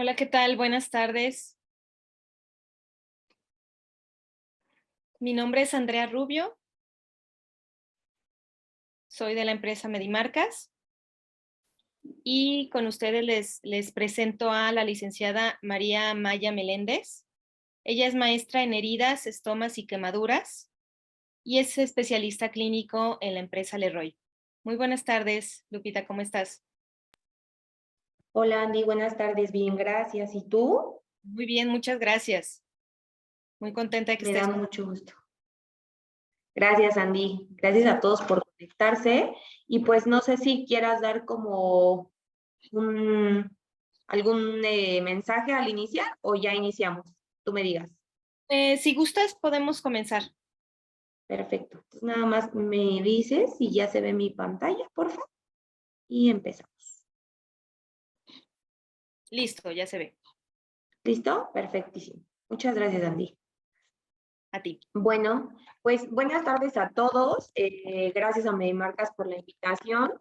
Hola, ¿qué tal? Buenas tardes. Mi nombre es Andrea Rubio, soy de la empresa Medimarcas y con ustedes les presento a la licenciada María Maya Meléndez. Ella es maestra en heridas, estomas y quemaduras y es especialista clínico en la empresa Leroy. Muy buenas tardes, Lupita, ¿cómo estás? Hola Andy, buenas tardes, bien, gracias. ¿Y tú? Muy bien, muchas gracias. Muy contenta de que Me da estés. mucho gusto. Gracias Andy, gracias a todos por conectarse y pues no sé si quieras dar como un, algún mensaje al iniciar o ya iniciamos, tú me digas. Si gustas, podemos comenzar. Perfecto, entonces nada más me dices si ya se ve mi pantalla, por favor, y empezamos. Listo, ya se ve. ¿Listo? Perfectísimo. Muchas gracias Andy. A ti. Bueno, pues buenas tardes a todos. Gracias a Medimarcas por la invitación.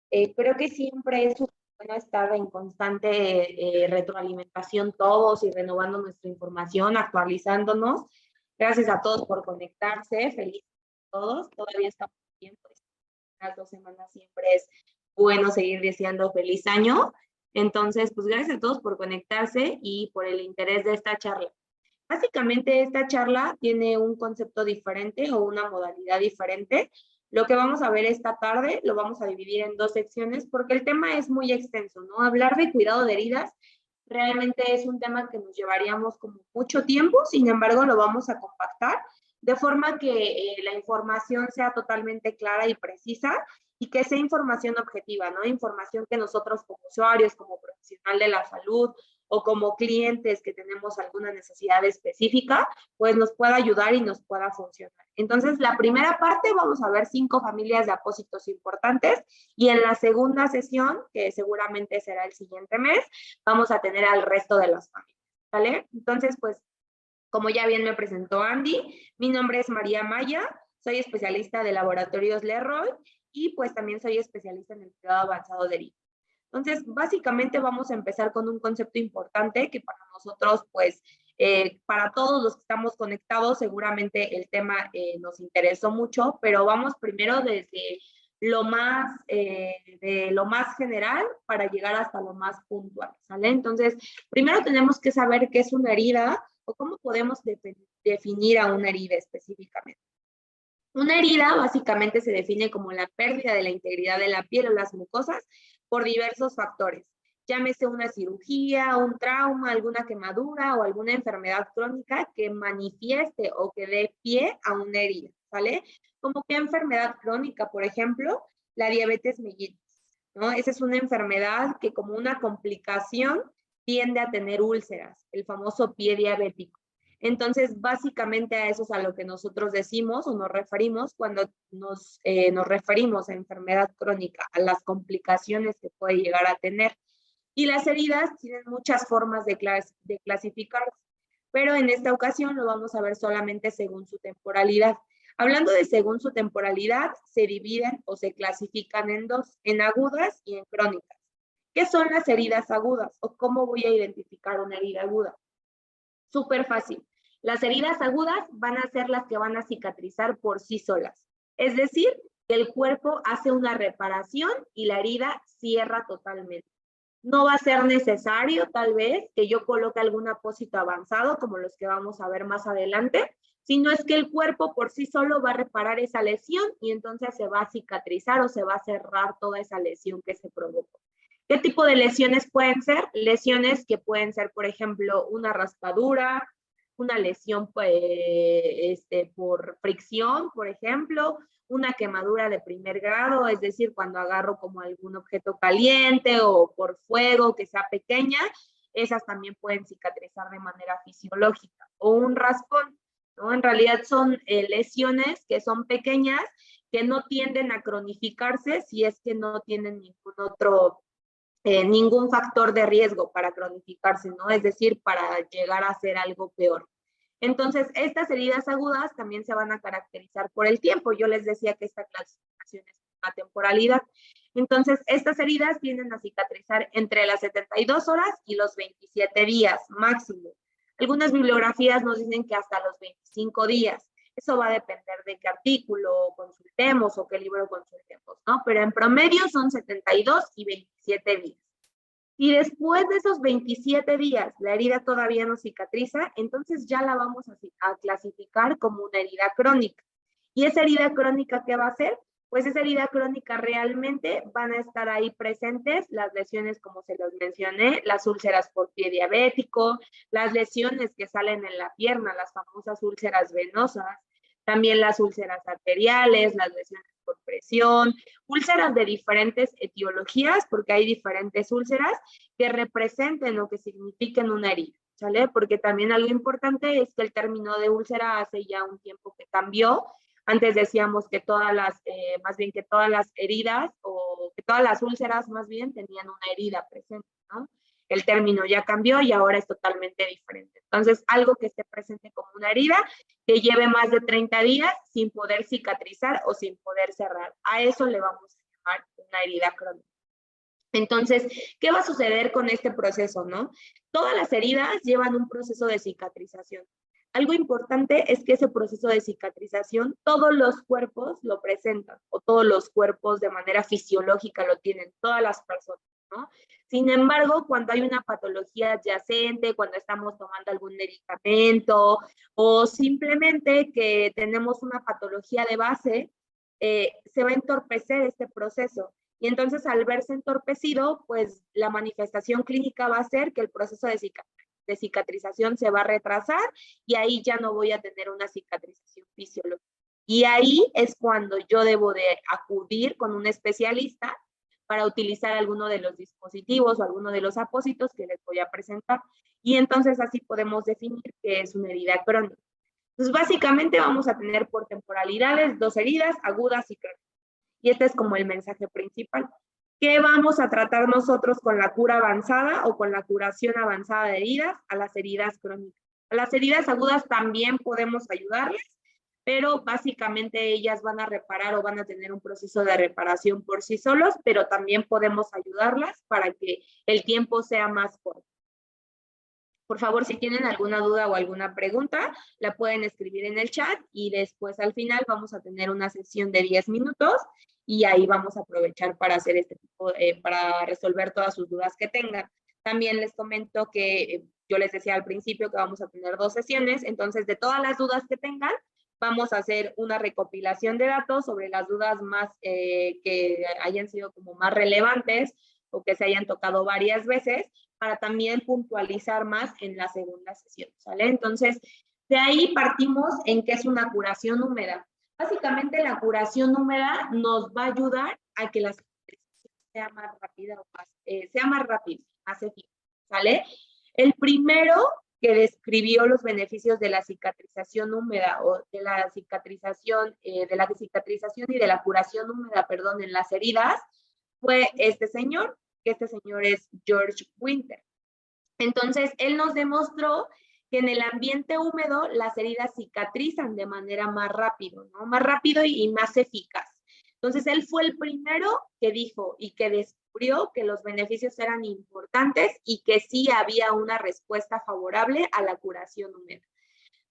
Creo que siempre es súper bueno estar en constante retroalimentación todos y renovando nuestra información, actualizándonos. Gracias a todos por conectarse. Feliz a todos. Todavía estamos bien, pues las 2 semanas siempre es bueno seguir deseando feliz año. Entonces, pues gracias a todos por conectarse y por el interés de esta charla. Básicamente esta charla tiene un concepto diferente o una modalidad diferente. Lo que vamos a ver esta tarde lo vamos a dividir en 2 secciones porque el tema es muy extenso, ¿no? Hablar de cuidado de heridas realmente es un tema que nos llevaríamos como mucho tiempo, sin embargo lo vamos a compactar de forma que la información sea totalmente clara y precisa y que sea información objetiva, ¿no? Información que nosotros como usuarios, como profesional de la salud, o como clientes que tenemos alguna necesidad específica, pues nos pueda ayudar y nos pueda funcionar. Entonces, la primera parte vamos a ver 5 familias de apósitos importantes y en la segunda sesión, que seguramente será el siguiente mes, vamos a tener al resto de las familias, ¿vale? Entonces, pues, como ya bien me presentó Andy, mi nombre es María Maya, soy especialista de laboratorios Leroy y pues también soy especialista en el cuidado avanzado de heridas. Entonces, básicamente vamos a empezar con un concepto importante que para nosotros, pues, para todos los que estamos conectados, seguramente el tema nos interesó mucho, pero vamos primero desde de lo más general para llegar hasta lo más puntual, ¿sale? Entonces, primero tenemos que saber qué es una herida o cómo podemos definir a una herida específicamente. Una herida básicamente se define como la pérdida de la integridad de la piel o las mucosas por diversos factores, llámese una cirugía, un trauma, alguna quemadura o alguna enfermedad crónica que manifieste o que dé pie a una herida, ¿vale? Como qué enfermedad crónica, por ejemplo, la diabetes mellitus, ¿no? Esa es una enfermedad que como una complicación tiende a tener úlceras, el famoso pie diabético. Entonces, básicamente a eso es a lo que nosotros decimos o nos referimos cuando nos referimos a enfermedad crónica, a las complicaciones que puede llegar a tener. Y las heridas tienen muchas formas de clasificarse, pero en esta ocasión lo vamos a ver solamente según su temporalidad. Hablando de según su temporalidad, se dividen o se clasifican en dos, en agudas y en crónicas. ¿Qué son las heridas agudas o cómo voy a identificar una herida aguda? Súper fácil. Las heridas agudas van a ser las que van a cicatrizar por sí solas. Es decir, que el cuerpo hace una reparación y la herida cierra totalmente. No va a ser necesario, tal vez, que yo coloque algún apósito avanzado, como los que vamos a ver más adelante, sino es que el cuerpo por sí solo va a reparar esa lesión y entonces se va a cicatrizar o se va a cerrar toda esa lesión que se provocó. ¿Qué tipo de lesiones pueden ser? Lesiones que pueden ser, por ejemplo, una raspadura, una lesión por fricción, por ejemplo, una quemadura de primer grado, es decir, cuando agarro como algún objeto caliente o por fuego que sea pequeña, esas también pueden cicatrizar de manera fisiológica. O un raspón, ¿no? En realidad son lesiones que son pequeñas, que no tienden a cronificarse si es que no tienen ningún factor de riesgo para cronificarse, ¿no? Es decir, para llegar a ser algo peor. Entonces, estas heridas agudas también se van a caracterizar por el tiempo. Yo les decía que esta clasificación es una temporalidad. Entonces, estas heridas tienden a cicatrizar entre las 72 horas y los 27 días máximo. Algunas bibliografías nos dicen que hasta los 25 días. Eso va a depender de qué artículo consultemos o qué libro consultemos, ¿no? Pero en promedio son 72 y 27 días. Si después de esos 27 días la herida todavía no cicatriza, entonces ya la vamos a clasificar como una herida crónica. ¿Y esa herida crónica qué va a ser? Pues esa herida crónica realmente van a estar ahí presentes las lesiones, como se los mencioné, las úlceras por pie diabético, las lesiones que salen en la pierna, las famosas úlceras venosas, también las úlceras arteriales, las lesiones por presión, úlceras de diferentes etiologías, porque hay diferentes úlceras que representen o que signifiquen una herida, ¿sale? Porque también algo importante es que el término de úlcera hace ya un tiempo que cambió. Antes decíamos que todas las, más bien que todas las heridas o que todas las úlceras más bien tenían una herida presente, ¿no? El término ya cambió y ahora es totalmente diferente. Entonces, algo que esté presente como una herida, que lleve más de 30 días sin poder cicatrizar o sin poder cerrar. A eso le vamos a llamar una herida crónica. Entonces, ¿qué va a suceder con este proceso, no? Todas las heridas llevan un proceso de cicatrización. Algo importante es que ese proceso de cicatrización, todos los cuerpos lo presentan, o todos los cuerpos de manera fisiológica lo tienen, todas las personas, ¿no? Sin embargo, cuando hay una patología adyacente, cuando estamos tomando algún medicamento, o simplemente que tenemos una patología de base, se va a entorpecer este proceso. Y entonces, al verse entorpecido, pues la manifestación clínica va a ser que el proceso de cicatrización se va a retrasar y ahí ya no voy a tener una cicatrización fisiológica. Y ahí es cuando yo debo de acudir con un especialista para utilizar alguno de los dispositivos o alguno de los apósitos que les voy a presentar. Y entonces así podemos definir qué es una herida crónica. Entonces, básicamente vamos a tener por temporalidades 2 heridas, agudas y crónicas. Y este es como el mensaje principal. ¿Qué vamos a tratar nosotros con la cura avanzada o con la curación avanzada de heridas? A las heridas crónicas. A las heridas agudas también podemos ayudarles, pero básicamente ellas van a reparar o van a tener un proceso de reparación por sí solos, pero también podemos ayudarlas para que el tiempo sea más corto. Por favor, si tienen alguna duda o alguna pregunta, la pueden escribir en el chat y después al final vamos a tener una sesión de 10 minutos y ahí vamos a aprovechar para hacer este tipo, para resolver todas sus dudas que tengan. También les comento que yo les decía al principio que vamos a tener 2 sesiones, entonces de todas las dudas que tengan, vamos a hacer una recopilación de datos sobre las dudas más que hayan sido como más relevantes o que se hayan tocado varias veces, para también puntualizar más en la segunda sesión, ¿sale? Entonces, de ahí partimos en qué es una curación húmeda. Básicamente, la curación húmeda nos va a ayudar a que la cicatrización sea más rápida, más eficaz, ¿sale? El primero que describió los beneficios de la cicatrización húmeda o de la cicatrización y de la curación húmeda, perdón, en las heridas, fue este señor, que este señor es George Winter. Entonces, él nos demostró que en el ambiente húmedo las heridas cicatrizan de manera más rápido, ¿no? Más rápido y más eficaz. Entonces, él fue el primero que dijo y que descubrió que los beneficios eran importantes y que sí había una respuesta favorable a la curación húmeda.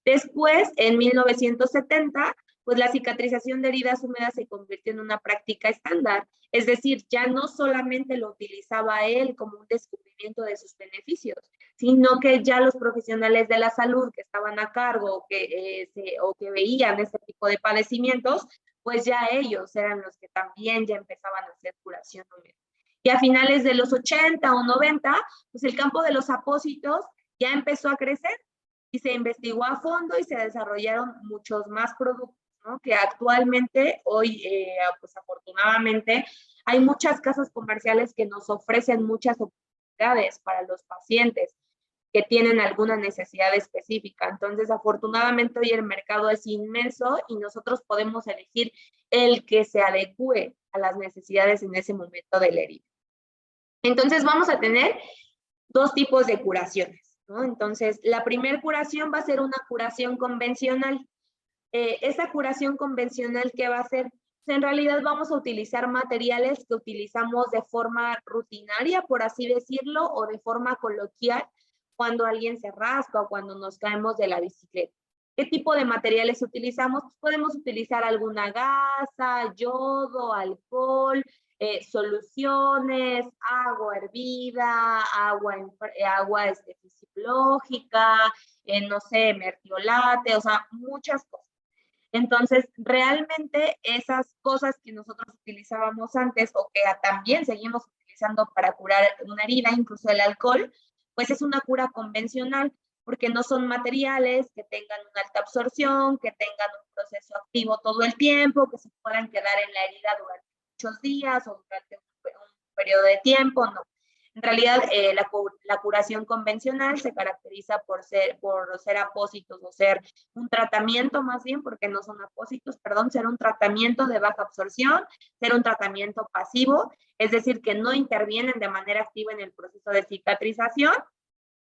Después, en 1970, pues la cicatrización de heridas húmedas se convirtió en una práctica estándar. Es decir, ya no solamente lo utilizaba él como un descubrimiento de sus beneficios, sino que ya los profesionales de la salud que estaban a cargo o que veían este tipo de padecimientos, pues ya ellos eran los que también ya empezaban a hacer curación húmeda. Y a finales de los 80 o 90, pues el campo de los apósitos ya empezó a crecer y se investigó a fondo y se desarrollaron muchos más productos, ¿no? Que actualmente, hoy, pues afortunadamente, hay muchas casas comerciales que nos ofrecen muchas oportunidades para los pacientes que tienen alguna necesidad específica. Entonces, afortunadamente, hoy el mercado es inmenso y nosotros podemos elegir el que se adecue a las necesidades en ese momento de la herida. Entonces, vamos a tener 2 tipos de curaciones, ¿no? Entonces, la primera curación va a ser una curación convencional. Esa curación convencional, ¿qué va a hacer? En realidad vamos a utilizar materiales que utilizamos de forma rutinaria, por así decirlo, o de forma coloquial, cuando alguien se rasca o cuando nos caemos de la bicicleta. ¿Qué tipo de materiales utilizamos? Pues podemos utilizar alguna gasa, yodo, alcohol, soluciones, agua hervida, agua fisiológica, no sé, mertiolate, o sea, muchas cosas. Entonces, realmente esas cosas que nosotros utilizábamos antes o que también seguimos utilizando para curar una herida, incluso el alcohol, pues es una cura convencional, porque no son materiales que tengan una alta absorción, que tengan un proceso activo todo el tiempo, que se puedan quedar en la herida durante muchos días o durante un periodo de tiempo, no. En realidad, la curación convencional se caracteriza por ser apósitos o ser un tratamiento más bien, porque no son apósitos, perdón, ser un tratamiento de baja absorción, ser un tratamiento pasivo, es decir, que no intervienen de manera activa en el proceso de cicatrización,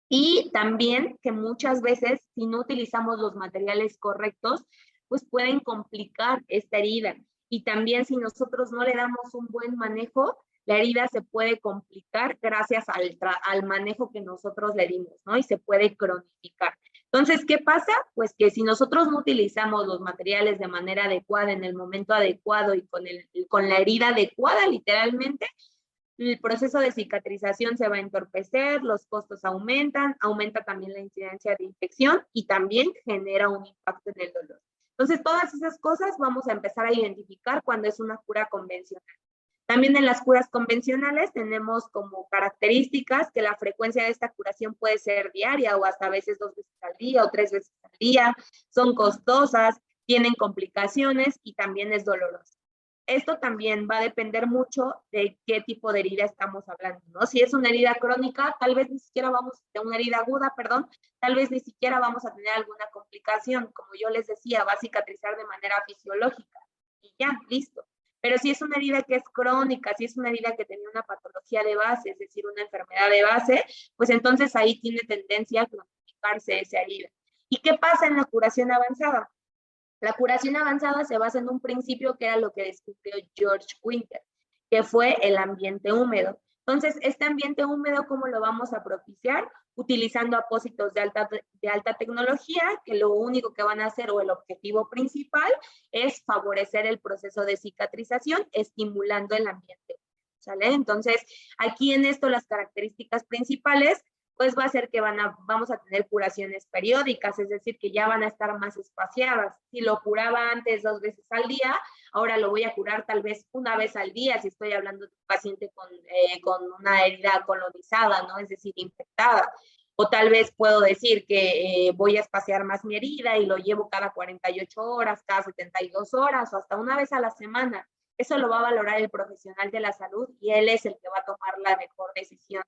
y también que muchas veces, si no utilizamos los materiales correctos, pues pueden complicar esta herida. Y también si nosotros no le damos un buen manejo, la herida se puede complicar gracias al manejo que nosotros le dimos, ¿no? Y se puede cronificar. Entonces, ¿qué pasa? Pues que si nosotros no utilizamos los materiales de manera adecuada, en el momento adecuado y con la herida adecuada, literalmente, el proceso de cicatrización se va a entorpecer, los costos aumentan, aumenta también la incidencia de infección y también genera un impacto en el dolor. Entonces, todas esas cosas vamos a empezar a identificar cuando es una cura convencional. También en las curas convencionales tenemos como características que la frecuencia de esta curación puede ser diaria o hasta a veces 2 veces al día o 3 veces al día, son costosas, tienen complicaciones y también es dolorosa. Esto también va a depender mucho de qué tipo de herida estamos hablando, ¿no? Si es una herida crónica, tal vez ni siquiera de una herida aguda, perdón, tal vez ni siquiera vamos a tener alguna complicación. Como yo les decía, va a cicatrizar de manera fisiológica y ya, listo. Pero si es una herida que es crónica, si es una herida que tenía una patología de base, es decir, una enfermedad de base, pues entonces ahí tiene tendencia a cronificarse esa herida. ¿Y qué pasa en la curación avanzada? La curación avanzada se basa en un principio que era lo que descubrió George Winter, que fue el ambiente húmedo. Entonces, este ambiente húmedo, ¿cómo lo vamos a propiciar? Utilizando apósitos de alta tecnología, que lo único que van a hacer, o el objetivo principal, es favorecer el proceso de cicatrización, estimulando el ambiente. ¿Sale? Entonces, aquí en esto las características principales pues va a ser que vamos a tener curaciones periódicas, es decir, que ya van a estar más espaciadas. Si lo curaba antes 2 veces al día, ahora lo voy a curar tal vez una vez al día, si estoy hablando de un paciente con una herida colonizada, ¿no? Es decir, infectada. O tal vez puedo decir que voy a espaciar más mi herida y lo llevo cada 48 horas, cada 72 horas o hasta una vez a la semana. Eso lo va a valorar el profesional de la salud y él es el que va a tomar la mejor decisión.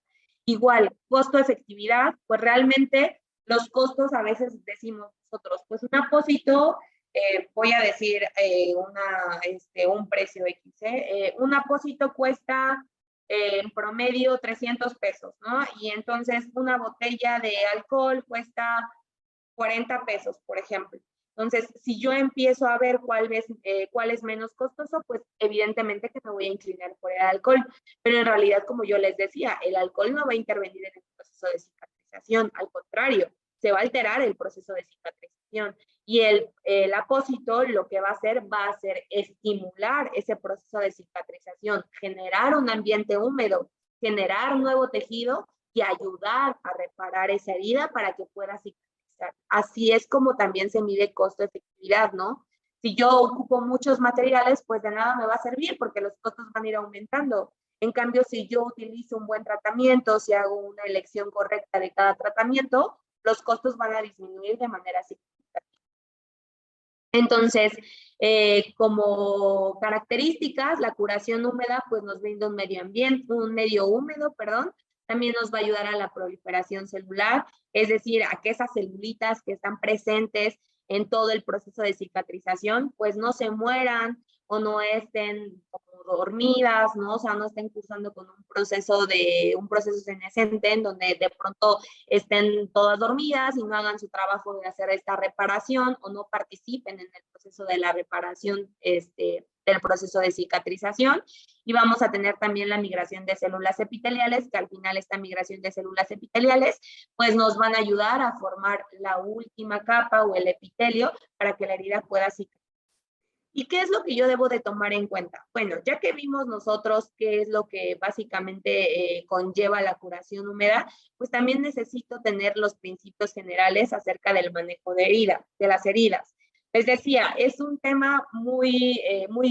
Igual, costo-efectividad, pues realmente los costos a veces decimos nosotros, pues un apósito, voy a decir un precio X, un apósito cuesta en promedio 300 pesos, ¿no? Y entonces una botella de alcohol cuesta 40 pesos, por ejemplo. Entonces, si yo empiezo a ver cuál es menos costoso, pues evidentemente que me voy a inclinar por el alcohol. Pero en realidad, como yo les decía, el alcohol no va a intervenir en el proceso de cicatrización. Al contrario, se va a alterar el proceso de cicatrización. Y el apósito lo que va a hacer estimular ese proceso de cicatrización, generar un ambiente húmedo, generar nuevo tejido y ayudar a reparar esa herida para que pueda cicatrizar. Así es como también se mide costo-efectividad, ¿no? Si yo ocupo muchos materiales, pues de nada me va a servir porque los costos van a ir aumentando. En cambio, si yo utilizo un buen tratamiento, si hago una elección correcta de cada tratamiento, los costos van a disminuir de manera significativa. Entonces, como características, la curación húmeda pues nos brinda un medio húmedo, perdón, también nos va a ayudar a la proliferación celular, es decir, a que esas celulitas que están presentes en todo el proceso de cicatrización, pues no se mueran o no estén como dormidas, ¿no? O sea, no estén cursando con un proceso senescente en donde de pronto estén todas dormidas y no hagan su trabajo de hacer esta reparación o no participen en el proceso de la reparación del proceso de cicatrización, y vamos a tener también la migración de células epiteliales, que al final esta migración de células epiteliales pues nos van a ayudar a formar la última capa o el epitelio para que la herida pueda cicatrizar. ¿Y qué es lo que yo debo de tomar en cuenta? Bueno, ya que vimos nosotros qué es lo que básicamente conlleva la curación húmeda, pues también necesito tener los principios generales acerca del manejo de las heridas. Les decía, es un tema muy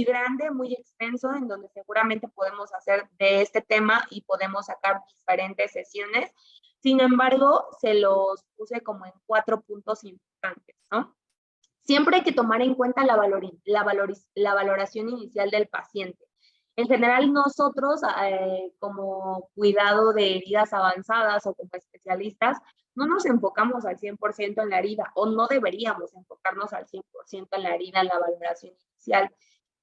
grande, muy extenso, en donde seguramente podemos hacer de este tema y podemos sacar diferentes sesiones. Sin embargo, se los puse como en 4 puntos importantes, ¿no? Siempre hay que tomar en cuenta la valoración inicial del paciente. En general, nosotros, como cuidado de heridas avanzadas o como especialistas, no nos enfocamos al 100% en la herida, o no deberíamos enfocarnos al 100% en la herida, en la valoración inicial,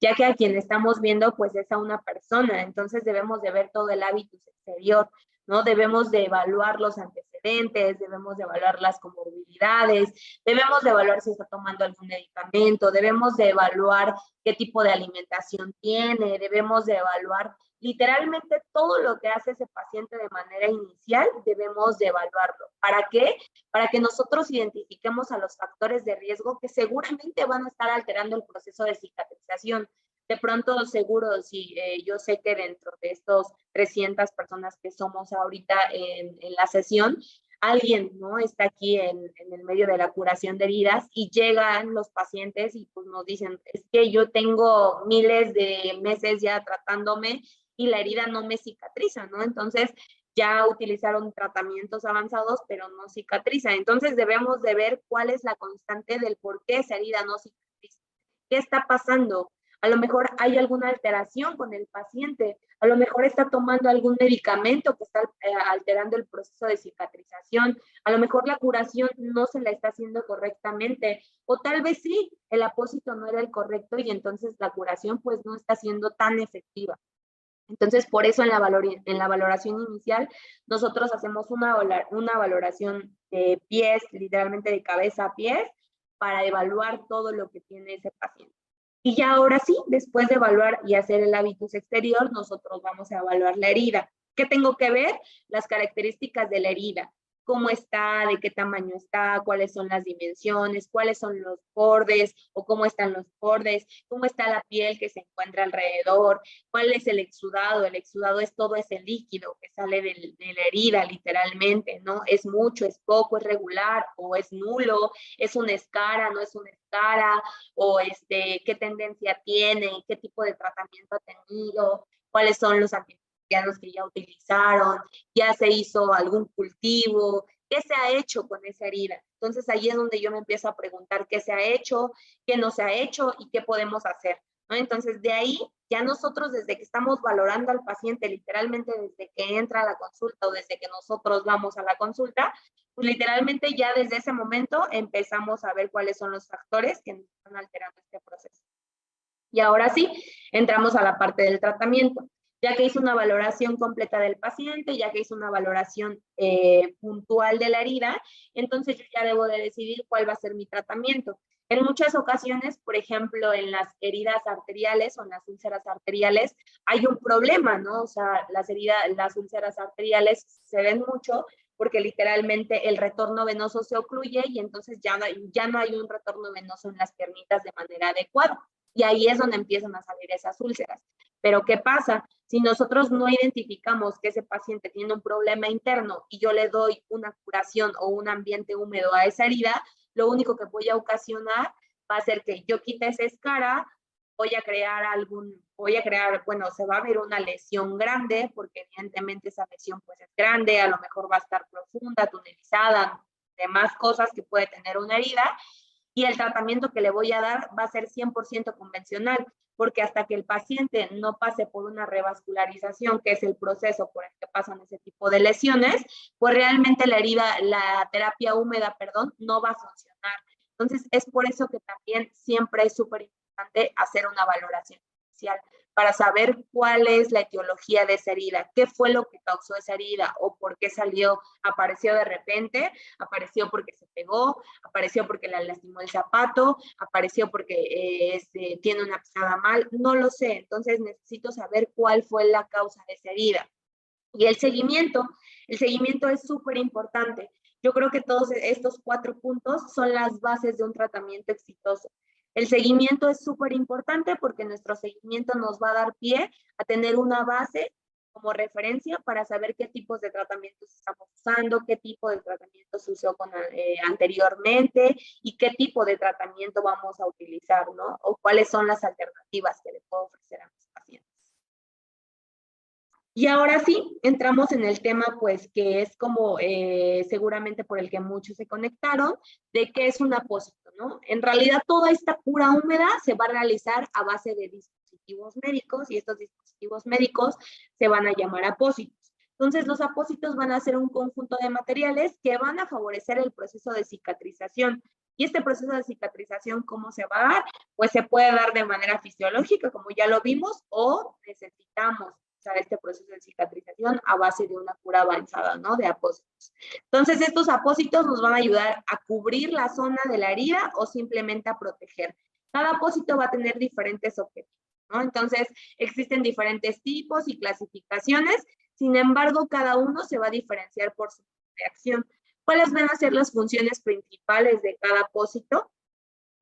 ya que a quien estamos viendo, pues es a una persona, entonces debemos de ver todo el hábitus exterior, ¿no? Debemos de evaluar los antecedentes, debemos de evaluar las comorbilidades, debemos de evaluar si está tomando algún medicamento, debemos de evaluar qué tipo de alimentación tiene, debemos de evaluar literalmente todo lo que hace ese paciente de manera inicial, debemos de evaluarlo. ¿Para qué? Para que nosotros identifiquemos a los factores de riesgo que seguramente van a estar alterando el proceso de cicatrización. De pronto, seguro, si yo sé que dentro de estos 300 personas que somos ahorita en la sesión, alguien, ¿no?, está aquí en el medio de la curación de heridas y llegan los pacientes y pues nos dicen, es que yo tengo miles de meses ya tratándome y la herida no me cicatriza, ¿no? Entonces, ya utilizaron tratamientos avanzados, pero no cicatriza. Entonces, debemos de ver cuál es la constante del por qué esa herida no cicatriza. ¿Qué está pasando? A lo mejor hay alguna alteración con el paciente, a lo mejor está tomando algún medicamento que está alterando el proceso de cicatrización, a lo mejor la curación no se la está haciendo correctamente, o tal vez sí, el apósito no era el correcto y entonces la curación pues no está siendo tan efectiva. Entonces, por eso en la valoración inicial, nosotros hacemos una valoración de pies, literalmente de cabeza a pies, para evaluar todo lo que tiene ese paciente. Y ya ahora sí, después de evaluar y hacer el hábitus exterior, nosotros vamos a evaluar la herida. ¿Qué tengo que ver? Las características de la herida. Cómo está, de qué tamaño está, cuáles son las dimensiones, cuáles son los bordes o cómo están los bordes, cómo está la piel que se encuentra alrededor, cuál es el exudado. El exudado es todo ese líquido que sale de la herida, literalmente, ¿no? Es mucho, es poco, es regular o es nulo, es una escara, no es una escara, o qué tendencia tiene, qué tipo de tratamiento ha tenido, cuáles son los antibióticos que ya utilizaron, ya se hizo algún cultivo, qué se ha hecho con esa herida. Entonces ahí es donde yo me empiezo a preguntar qué se ha hecho, qué no se ha hecho y qué podemos hacer, ¿no? Entonces de ahí ya nosotros desde que estamos valorando al paciente, literalmente desde que entra a la consulta o desde que nosotros vamos a la consulta, pues literalmente ya desde ese momento empezamos a ver cuáles son los factores que nos están alterando este proceso. Y ahora sí, entramos a la parte del tratamiento. Ya que hice una valoración completa del paciente, ya que hice una valoración puntual de la herida, entonces yo ya debo de decidir cuál va a ser mi tratamiento. En muchas ocasiones, por ejemplo, en las heridas arteriales o en las úlceras arteriales, hay un problema, ¿no? O sea, las úlceras arteriales se ven mucho porque literalmente el retorno venoso se ocluye y entonces ya no hay un retorno venoso en las piernitas de manera adecuada. Y ahí es donde empiezan a salir esas úlceras. Pero ¿qué pasa? Si nosotros no identificamos que ese paciente tiene un problema interno y yo le doy una curación o un ambiente húmedo a esa herida, lo único que voy a ocasionar va a ser que yo quite esa escara, bueno, se va a ver una lesión grande, porque evidentemente esa lesión pues es grande, a lo mejor va a estar profunda, tunelizada, demás cosas que puede tener una herida, y el tratamiento que le voy a dar va a ser 100% convencional, porque hasta que el paciente no pase por una revascularización, que es el proceso por el que pasan ese tipo de lesiones, pues realmente la terapia húmeda, no va a funcionar. Entonces, es por eso que también siempre es súper importante hacer una valoración. superficial para saber cuál es la etiología de esa herida, qué fue lo que causó esa herida o por qué apareció de repente, apareció porque se pegó, apareció porque la lastimó el zapato, apareció porque tiene una pisada mal, no lo sé. Entonces necesito saber cuál fue la causa de esa herida. Y el seguimiento es súper importante. Yo creo que todos estos 4 puntos son las bases de un tratamiento exitoso. El seguimiento es súper importante porque nuestro seguimiento nos va a dar pie a tener una base como referencia para saber qué tipos de tratamientos estamos usando, qué tipo de tratamiento se usó anteriormente y qué tipo de tratamiento vamos a utilizar, ¿no? O cuáles son las alternativas que le puedo ofrecer a mis pacientes. Y ahora sí, entramos en el tema, pues, que es como seguramente por el que muchos se conectaron, de qué es un apósito, ¿no? En realidad, toda esta cura húmeda se va a realizar a base de dispositivos médicos y estos dispositivos médicos se van a llamar apósitos. Entonces, los apósitos van a ser un conjunto de materiales que van a favorecer el proceso de cicatrización. Y este proceso de cicatrización, ¿cómo se va a dar? Pues se puede dar de manera fisiológica, como ya lo vimos, o necesitamos este proceso de cicatrización a base de una cura avanzada, ¿no? De apósitos. Entonces, estos apósitos nos van a ayudar a cubrir la zona de la herida o simplemente a proteger. Cada apósito va a tener diferentes objetivos, ¿no? Entonces, existen diferentes tipos y clasificaciones, sin embargo, cada uno se va a diferenciar por su reacción. ¿Cuáles van a ser las funciones principales de cada apósito?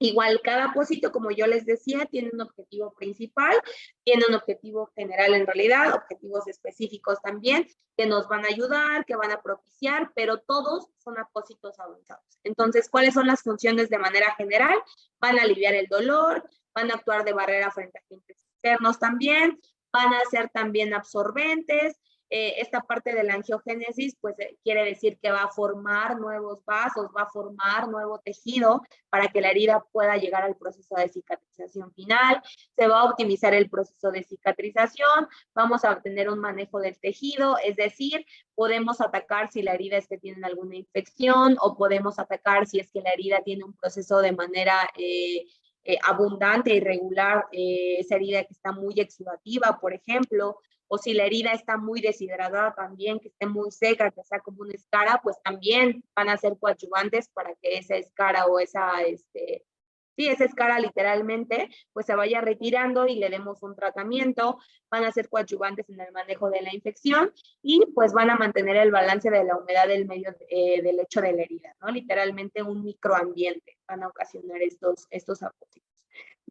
Igual, cada apósito, como yo les decía, tiene un objetivo principal, tiene un objetivo general en realidad, objetivos específicos también, que nos van a ayudar, que van a propiciar, pero todos son apósitos avanzados. Entonces, ¿cuáles son las funciones de manera general? Van a aliviar el dolor, van a actuar de barrera frente a agentes externos también, van a ser también absorbentes. Esta parte de la angiogénesis, pues quiere decir que va a formar nuevos vasos, va a formar nuevo tejido para que la herida pueda llegar al proceso de cicatrización final. Se va a optimizar el proceso de cicatrización, vamos a obtener un manejo del tejido, es decir, podemos atacar si la herida es que tiene alguna infección o podemos atacar si es que la herida tiene un proceso de manera abundante y regular, esa herida que está muy exudativa, por ejemplo, o si la herida está muy deshidratada también, que esté muy seca, que sea como una escara, pues también van a ser coadyuvantes para que esa escara o esa escara literalmente, pues se vaya retirando y le demos un tratamiento, van a ser coadyuvantes en el manejo de la infección y pues van a mantener el balance de la humedad del medio del lecho de la herida, ¿no? Literalmente un microambiente van a ocasionar estos apósitos.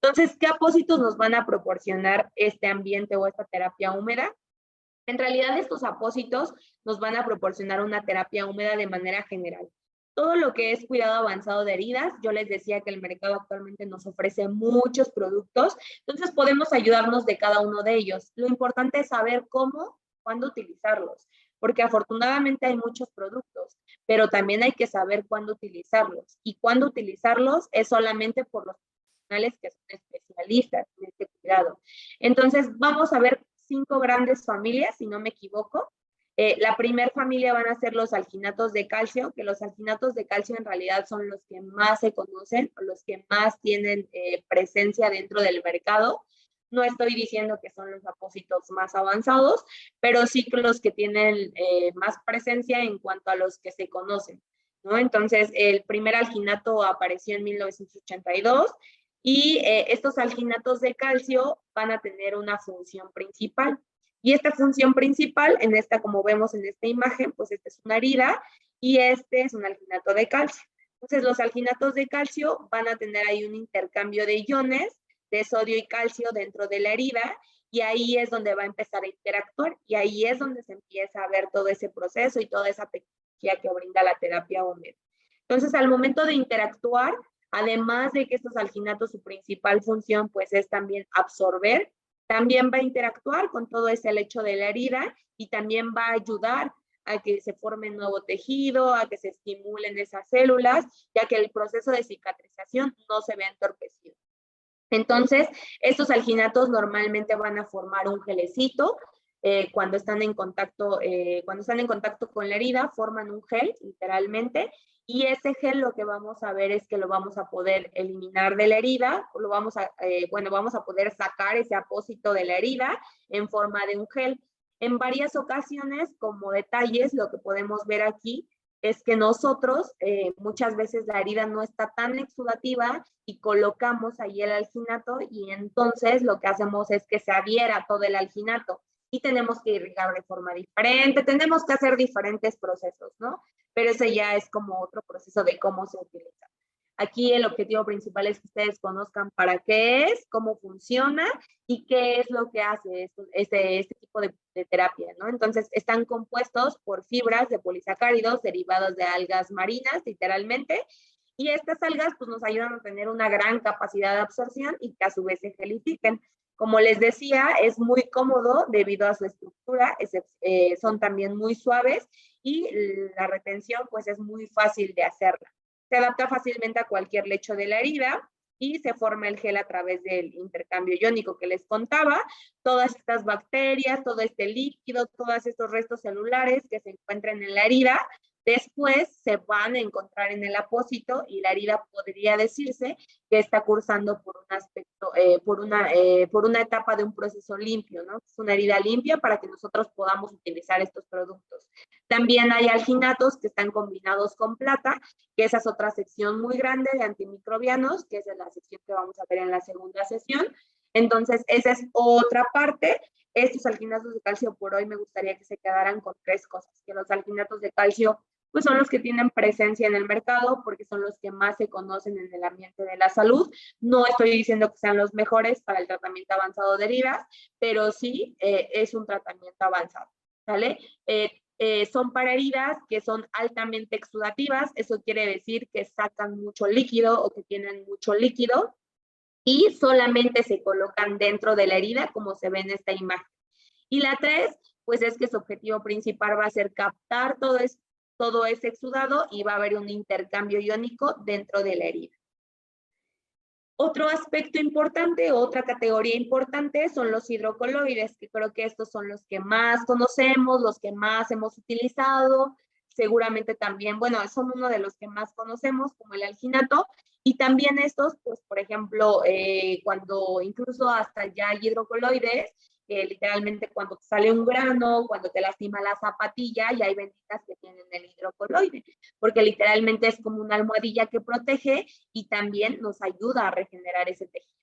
Entonces, ¿qué apósitos nos van a proporcionar este ambiente o esta terapia húmeda? En realidad, estos apósitos nos van a proporcionar una terapia húmeda de manera general. Todo lo que es cuidado avanzado de heridas, yo les decía que el mercado actualmente nos ofrece muchos productos, entonces podemos ayudarnos de cada uno de ellos. Lo importante es saber cómo, cuándo utilizarlos, porque afortunadamente hay muchos productos, pero también hay que saber cuándo utilizarlos. Y cuándo utilizarlos es solamente por los profesionales que son especialistas en este cuidado. Entonces, vamos a ver 5 grandes familias, si no me equivoco. La primera familia van a ser los alginatos de calcio, que los alginatos de calcio en realidad son los que más se conocen, o los que más tienen presencia dentro del mercado. No estoy diciendo que son los apósitos más avanzados, pero sí que los que tienen más presencia en cuanto a los que se conocen, ¿no? Entonces, el primer alginato apareció en 1982 y estos alginatos de calcio van a tener una función principal. Y esta función principal, como vemos en esta imagen, pues esta es una herida y este es un alginato de calcio. Entonces, los alginatos de calcio van a tener ahí un intercambio de iones de sodio y calcio dentro de la herida y ahí es donde va a empezar a interactuar y ahí es donde se empieza a ver todo ese proceso y toda esa tecnología que brinda la terapia húmeda. Entonces, al momento de interactuar, además de que estos alginatos, su principal función pues es también absorber, también va a interactuar con todo ese lecho de la herida y también va a ayudar a que se forme nuevo tejido, a que se estimulen esas células, ya que el proceso de cicatrización no se ve entorpecido. Entonces, estos alginatos normalmente van a formar un gelecito cuando están en contacto con la herida, forman un gel, literalmente, y ese gel lo que vamos a ver es que lo vamos a poder eliminar de la herida, vamos a poder sacar ese apósito de la herida en forma de un gel. En varias ocasiones, como detalles, lo que podemos ver aquí es que nosotros muchas veces la herida no está tan exudativa y colocamos ahí el alginato y entonces lo que hacemos es que se adhiera todo el alginato y tenemos que irrigar de forma diferente, tenemos que hacer diferentes procesos, ¿no? Pero ese ya es como otro proceso de cómo se utiliza. Aquí el objetivo principal es que ustedes conozcan para qué es, cómo funciona y qué es lo que hace este tipo de terapia, ¿no? Entonces, están compuestos por fibras de polisacáridos derivados de algas marinas, literalmente, y estas algas pues nos ayudan a tener una gran capacidad de absorción y que a su vez se gelifiquen. Como les decía, es muy cómodo debido a su estructura, son también muy suaves y la retención pues es muy fácil de hacerla. Se adapta fácilmente a cualquier lecho de la herida y se forma el gel a través del intercambio iónico que les contaba. Todas estas bacterias, todo este líquido, todos estos restos celulares que se encuentran en la herida, después se van a encontrar en el apósito y la herida podría decirse que está cursando por un aspecto, por una etapa de un proceso limpio, ¿no? Es una herida limpia para que nosotros podamos utilizar estos productos. También hay alginatos que están combinados con plata, que esa es otra sección muy grande de antimicrobianos, que es la sección que vamos a ver en la segunda sesión. Entonces, esa es otra parte. Estos alginatos de calcio por hoy me gustaría que se quedaran con tres cosas, que los alginatos de calcio pues son los que tienen presencia en el mercado porque son los que más se conocen en el ambiente de la salud. No estoy diciendo que sean los mejores para el tratamiento avanzado de heridas, pero sí es un tratamiento avanzado, ¿vale? Son para heridas que son altamente exudativas, eso quiere decir que sacan mucho líquido o que tienen mucho líquido y solamente se colocan dentro de la herida como se ve en esta imagen. Y la 3, pues es que su objetivo principal va a ser captar todo ese exudado y va a haber un intercambio iónico dentro de la herida. Otro aspecto importante, otra categoría importante son los hidrocoloides, que creo que estos son los que más conocemos, los que más hemos utilizado, seguramente también, bueno, son uno de los que más conocemos, como el alginato, y también estos, pues, por ejemplo, cuando incluso hasta ya hay hidrocoloides, literalmente cuando te sale un grano, cuando te lastima la zapatilla, y hay venditas que tienen el hidrocoloide, porque literalmente es como una almohadilla que protege y también nos ayuda a regenerar ese tejido.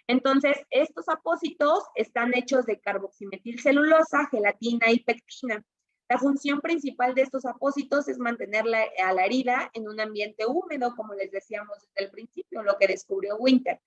Entonces, estos apósitos están hechos de carboximetilcelulosa, gelatina y pectina. La función principal de estos apósitos es mantener a la herida en un ambiente húmedo, como les decíamos desde el principio, lo que descubrió Winter.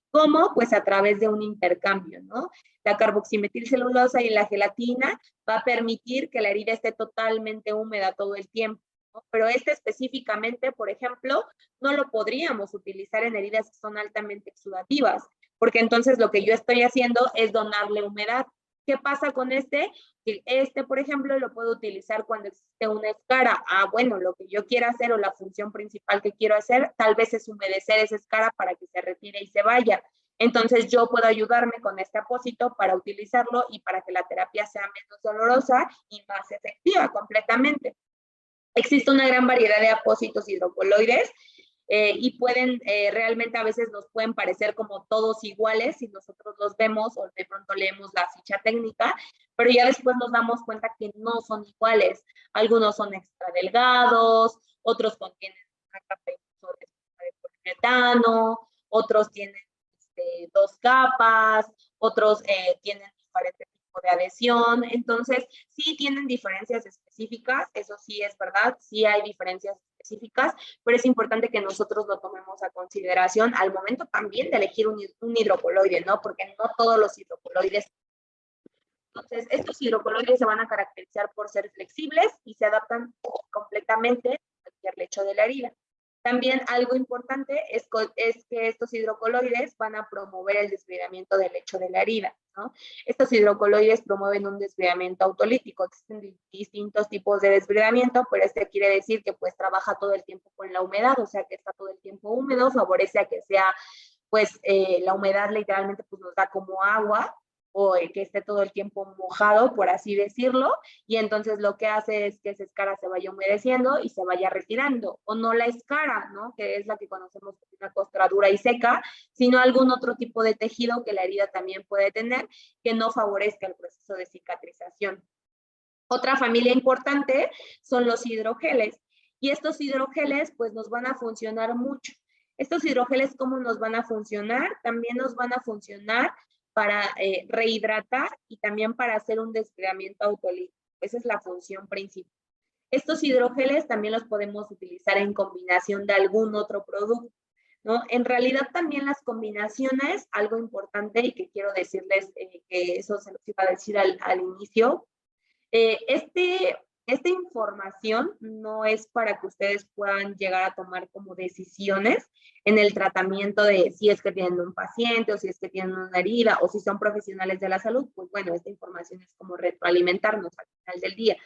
¿Cómo? Pues a través de un intercambio, ¿no? La carboximetilcelulosa y la gelatina va a permitir que la herida esté totalmente húmeda todo el tiempo, ¿no? Pero específicamente, por ejemplo, no lo podríamos utilizar en heridas que son altamente exudativas, porque entonces lo que yo estoy haciendo es donarle humedad. ¿Qué pasa con este? Que por ejemplo, lo puedo utilizar cuando existe una escara. Bueno, lo que yo quiero hacer o la función principal que quiero hacer, tal vez es humedecer esa escara para que se retire y se vaya. Entonces, yo puedo ayudarme con este apósito para utilizarlo y para que la terapia sea menos dolorosa y más efectiva completamente. Existe una gran variedad de apósitos hidrocoloides y realmente a veces nos pueden parecer como todos iguales si nosotros los vemos o de pronto leemos la ficha técnica, pero ya después nos damos cuenta que no son iguales. Algunos son extra delgados, otros contienen una capa de poliuretano, otros tienen 2 capas, otros tienen diferentes tipos de adhesión. Entonces, sí tienen diferencias específicas, eso sí es verdad, sí hay diferencias específicas, pero es importante que nosotros lo tomemos a consideración al momento también de elegir un hidrocoloide, ¿no? Porque no todos los hidrocoloides. Entonces, estos hidrocoloides se van a caracterizar por ser flexibles y se adaptan completamente a cualquier lecho de la herida. También algo importante es que estos hidrocoloides van a promover el desbridamiento del lecho de la herida, ¿no? Estos hidrocoloides promueven un desbridamiento autolítico. Existen distintos tipos de desbridamiento, pero este quiere decir que pues trabaja todo el tiempo con la humedad, o sea que está todo el tiempo húmedo, favorece a que sea, pues la humedad literalmente pues nos da como agua, o que esté todo el tiempo mojado, por así decirlo, y entonces lo que hace es que esa escara se vaya humedeciendo y se vaya retirando, o no la escara, ¿no? Que es la que conocemos como una costra dura y seca, sino algún otro tipo de tejido que la herida también puede tener, que no favorezca el proceso de cicatrización. Otra familia importante son los hidrogeles, y estos hidrogeles pues nos van a funcionar mucho. Estos hidrogeles, ¿cómo nos van a funcionar? También nos van a funcionar para rehidratar y también para hacer un desbridamiento autolítico. Esa es la función principal. Estos hidrogeles también los podemos utilizar en combinación de algún otro producto, ¿no? En realidad también las combinaciones, algo importante y que quiero decirles, que eso se los iba a decir al inicio, esta información no es para que ustedes puedan llegar a tomar como decisiones en el tratamiento de si es que tienen un paciente o si es que tienen una herida o si son profesionales de la salud. Pues bueno, esta información es como retroalimentarnos al final del día.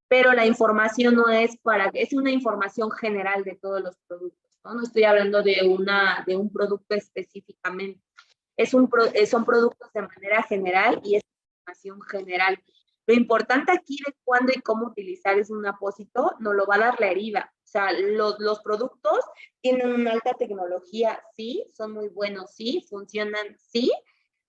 Pero la información no es es una información general de todos los productos, ¿no? No estoy hablando de un producto específicamente. Son productos de manera general y es información general. Lo importante aquí de cuándo y cómo utilizar es un apósito, nos lo va a dar la herida. O sea, los productos tienen una alta tecnología, sí, son muy buenos, sí, funcionan, sí,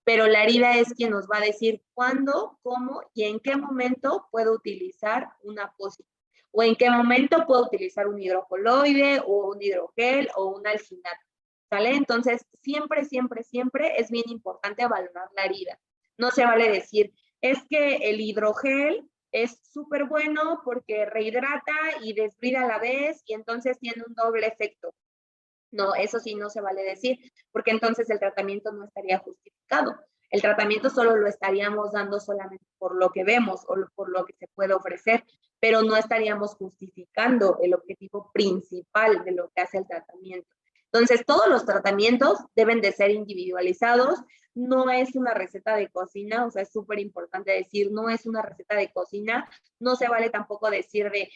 pero la herida es quien nos va a decir cuándo, cómo y en qué momento puedo utilizar un apósito. O en qué momento puedo utilizar un hidrocoloide o un hidrogel o un alginato. ¿Sale? Entonces, siempre, siempre, siempre es bien importante valorar la herida. No se vale decir, es que el hidrogel es súper bueno porque rehidrata y desbrida a la vez y entonces tiene un doble efecto. No, eso sí no se vale decir, porque entonces el tratamiento no estaría justificado. El tratamiento solo lo estaríamos dando solamente por lo que vemos o por lo que se puede ofrecer, pero no estaríamos justificando el objetivo principal de lo que hace el tratamiento. Entonces, todos los tratamientos deben de ser individualizados, no es una receta de cocina, o sea, es súper importante decir, no es una receta de cocina, no se vale tampoco decir de,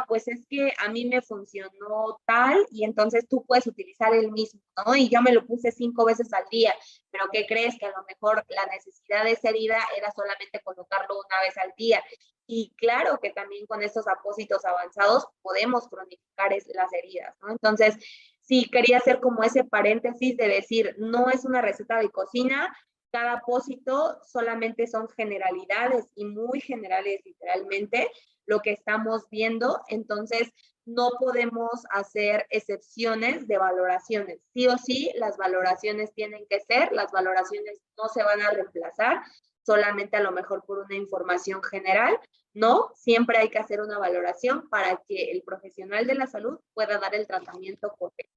pues es que a mí me funcionó tal y entonces tú puedes utilizar el mismo, ¿no? Y yo me lo puse 5 veces al día, pero ¿qué crees? Que a lo mejor la necesidad de esa herida era solamente colocarlo una vez al día. Y claro que también con estos apósitos avanzados podemos cronificar las heridas, ¿no? Entonces, sí, quería hacer como ese paréntesis de decir, no es una receta de cocina, cada apósito solamente son generalidades y muy generales literalmente lo que estamos viendo, entonces no podemos hacer excepciones de valoraciones. Sí o sí, las valoraciones tienen que ser, las valoraciones no se van a reemplazar solamente a lo mejor por una información general, no, siempre hay que hacer una valoración para que el profesional de la salud pueda dar el tratamiento correcto.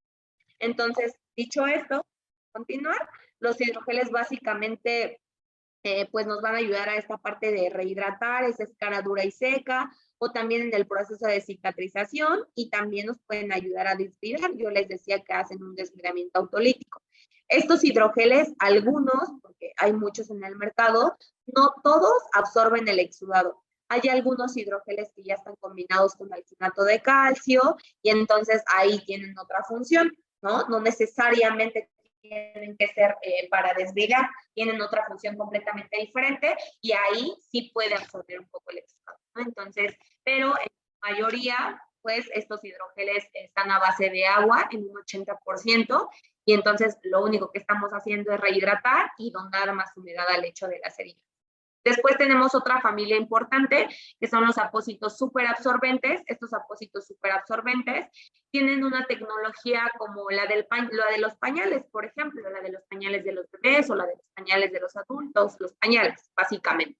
Entonces, dicho esto, continuar, los hidrogeles básicamente pues nos van a ayudar a esta parte de rehidratar, esa escara dura y seca, o también en el proceso de cicatrización, y también nos pueden ayudar a desbridar. Yo les decía que hacen un desbridamiento autolítico. Estos hidrogeles, algunos, porque hay muchos en el mercado, no todos absorben el exudado. Hay algunos hidrogeles que ya están combinados con alginato de calcio y entonces ahí tienen otra función, ¿no? No necesariamente tienen que ser para desbridar, tienen otra función completamente diferente y ahí sí puede absorber un poco el exudado, ¿no? Entonces, pero en mayoría, pues estos hidrogeles están a base de agua en un 80% y entonces lo único que estamos haciendo es rehidratar y donar más humedad al lecho de las heridas. Después tenemos otra familia importante, que son los apósitos superabsorbentes. Estos apósitos superabsorbentes tienen una tecnología como la de los pañales, por ejemplo, la de los pañales de los bebés o la de los pañales de los adultos, los pañales, básicamente.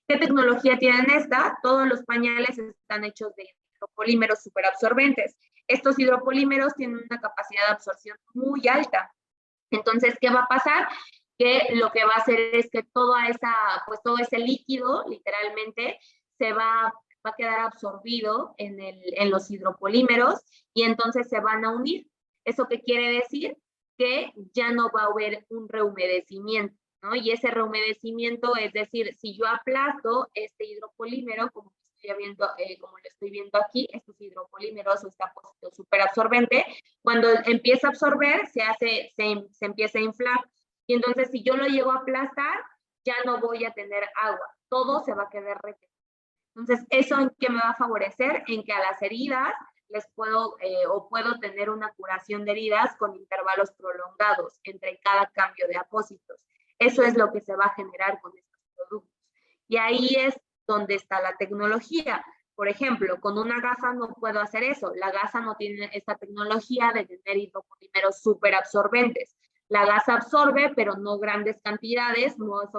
¿Qué tecnología tienen esta? Todos los pañales están hechos de hidropolímeros superabsorbentes. Estos hidropolímeros tienen una capacidad de absorción muy alta. Entonces, ¿qué va a pasar? Que lo que va a hacer es que todo ese líquido, literalmente, se va a quedar absorbido en los hidropolímeros y entonces se van a unir. ¿Eso qué quiere decir? Que ya no va a haber un rehumedecimiento, ¿no? Y ese rehumedecimiento, es decir, si yo aplasto este hidropolímero, como lo estoy viendo aquí, estos hidropolímeros o este apósito superabsorbente, cuando empieza a absorber, se empieza a inflar. Y entonces, si yo lo llego a aplastar, ya no voy a tener agua, todo se va a quedar retenido. Entonces, ¿eso en qué me va a favorecer? En que a las heridas les puedo puedo tener una curación de heridas con intervalos prolongados entre cada cambio de apósitos. Eso es lo que se va a generar con estos productos. Y ahí es donde está la tecnología. Por ejemplo, con una gasa no puedo hacer eso. La gasa no tiene esta tecnología de tener hidropolímeros súper absorbentes. La gasa absorbe, pero no grandes cantidades, no es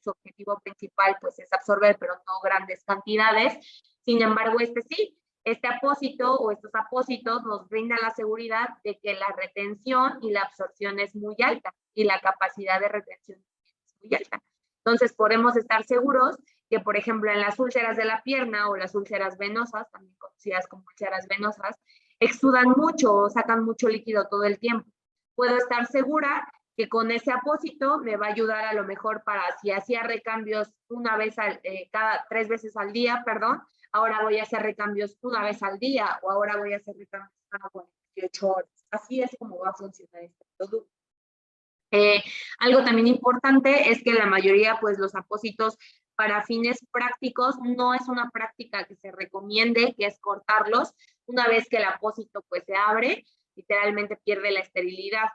su objetivo principal, pues es absorber, pero no grandes cantidades. Sin embargo, sí, este apósito o estos apósitos nos brindan la seguridad de que la retención y la absorción es muy alta y la capacidad de retención es muy alta. Entonces, podemos estar seguros que, por ejemplo, en las úlceras de la pierna o las úlceras venosas, también conocidas como úlceras venosas, exudan mucho o sacan mucho líquido todo el tiempo. Puedo estar segura que con ese apósito me va a ayudar a lo mejor para, si hacía recambios cada 3 veces al día, perdón, ahora voy a hacer recambios una vez al día o ahora voy a hacer recambios cada 48 horas. Así es como va a funcionar este producto. Algo también importante es que en la mayoría, pues los apósitos para fines prácticos no es una práctica que se recomiende, que es cortarlos. Una vez que el apósito pues se abre, literalmente pierde la esterilidad.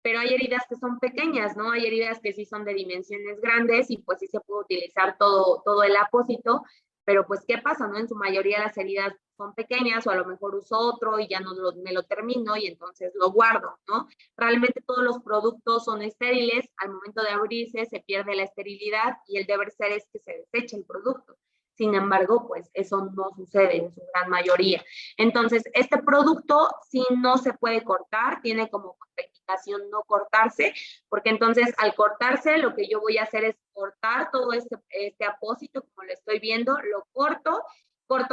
Pero hay heridas que son pequeñas, ¿no? Hay heridas que sí son de dimensiones grandes y pues sí se puede utilizar todo el apósito, pero pues ¿qué pasa, no? En su mayoría las heridas son pequeñas o a lo mejor uso otro y ya no me lo termino y entonces lo guardo, ¿no? Realmente todos los productos son estériles, al momento de abrirse se pierde la esterilidad y el deber ser es que se deseche el producto. Sin embargo, pues eso no sucede en su gran mayoría. Entonces, este producto sí no se puede cortar, tiene como contraindicación no cortarse, porque entonces al cortarse lo que yo voy a hacer es cortar todo este apósito, como lo estoy viendo, lo corto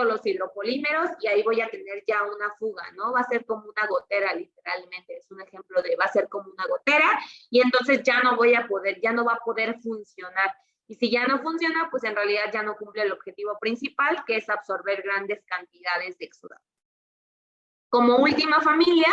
los hidropolímeros y ahí voy a tener ya una fuga, ¿no? Va a ser como una gotera, literalmente, es un ejemplo de va a ser como una gotera y entonces ya no va a poder funcionar. Y si ya no funciona, pues en realidad ya no cumple el objetivo principal, que es absorber grandes cantidades de exudado. Como última familia,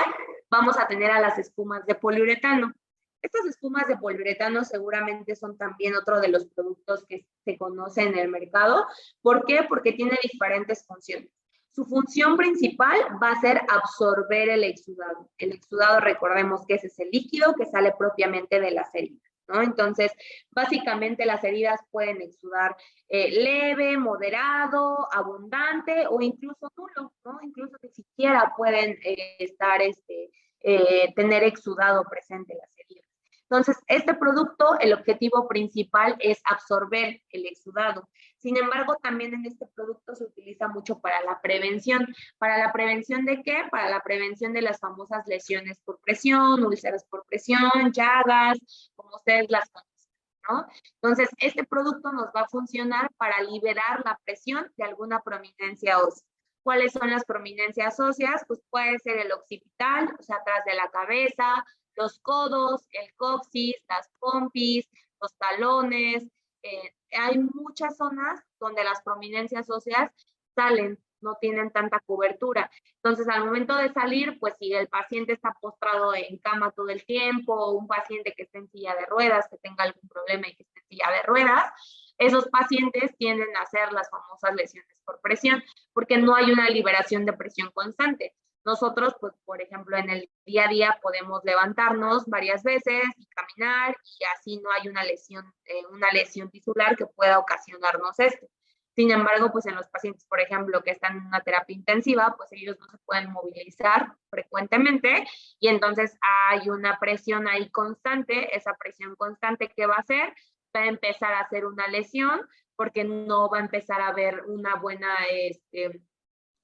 vamos a tener a las espumas de poliuretano. Estas espumas de poliuretano seguramente son también otro de los productos que se conoce en el mercado. ¿Por qué? Porque tiene diferentes funciones. Su función principal va a ser absorber el exudado. El exudado, recordemos que ese es el líquido que sale propiamente de las heridas, ¿no? Entonces, básicamente las heridas pueden exudar leve, moderado, abundante o incluso nulo, ¿no? Incluso ni siquiera pueden tener exudado presente las heridas. Entonces, este producto, el objetivo principal es absorber el exudado. Sin embargo, también en este producto se utiliza mucho para la prevención. ¿Para la prevención de qué? Para la prevención de las famosas lesiones por presión, úlceras por presión, llagas, como ustedes las conocen, ¿no? Entonces, este producto nos va a funcionar para liberar la presión de alguna prominencia ósea. ¿Cuáles son las prominencias óseas? Pues puede ser el occipital, o sea, atrás de la cabeza, los codos, el coxis, las pompis, los talones. Hay muchas zonas donde las prominencias óseas salen, no tienen tanta cobertura. Entonces, al momento de salir, pues si el paciente está postrado en cama todo el tiempo, o un paciente que esté en silla de ruedas, que tenga algún problema y que esté en silla de ruedas, esos pacientes tienden a hacer las famosas lesiones por presión, porque no hay una liberación de presión constante. Nosotros, pues, por ejemplo, en el día a día podemos levantarnos varias veces y caminar y así no hay una lesión tisular que pueda ocasionarnos esto. Sin embargo, pues en los pacientes, por ejemplo, que están en una terapia intensiva, pues ellos no se pueden movilizar frecuentemente y entonces hay una presión ahí constante. Esa presión constante, ¿qué va a hacer? Va a empezar a hacer una lesión porque no va a empezar a haber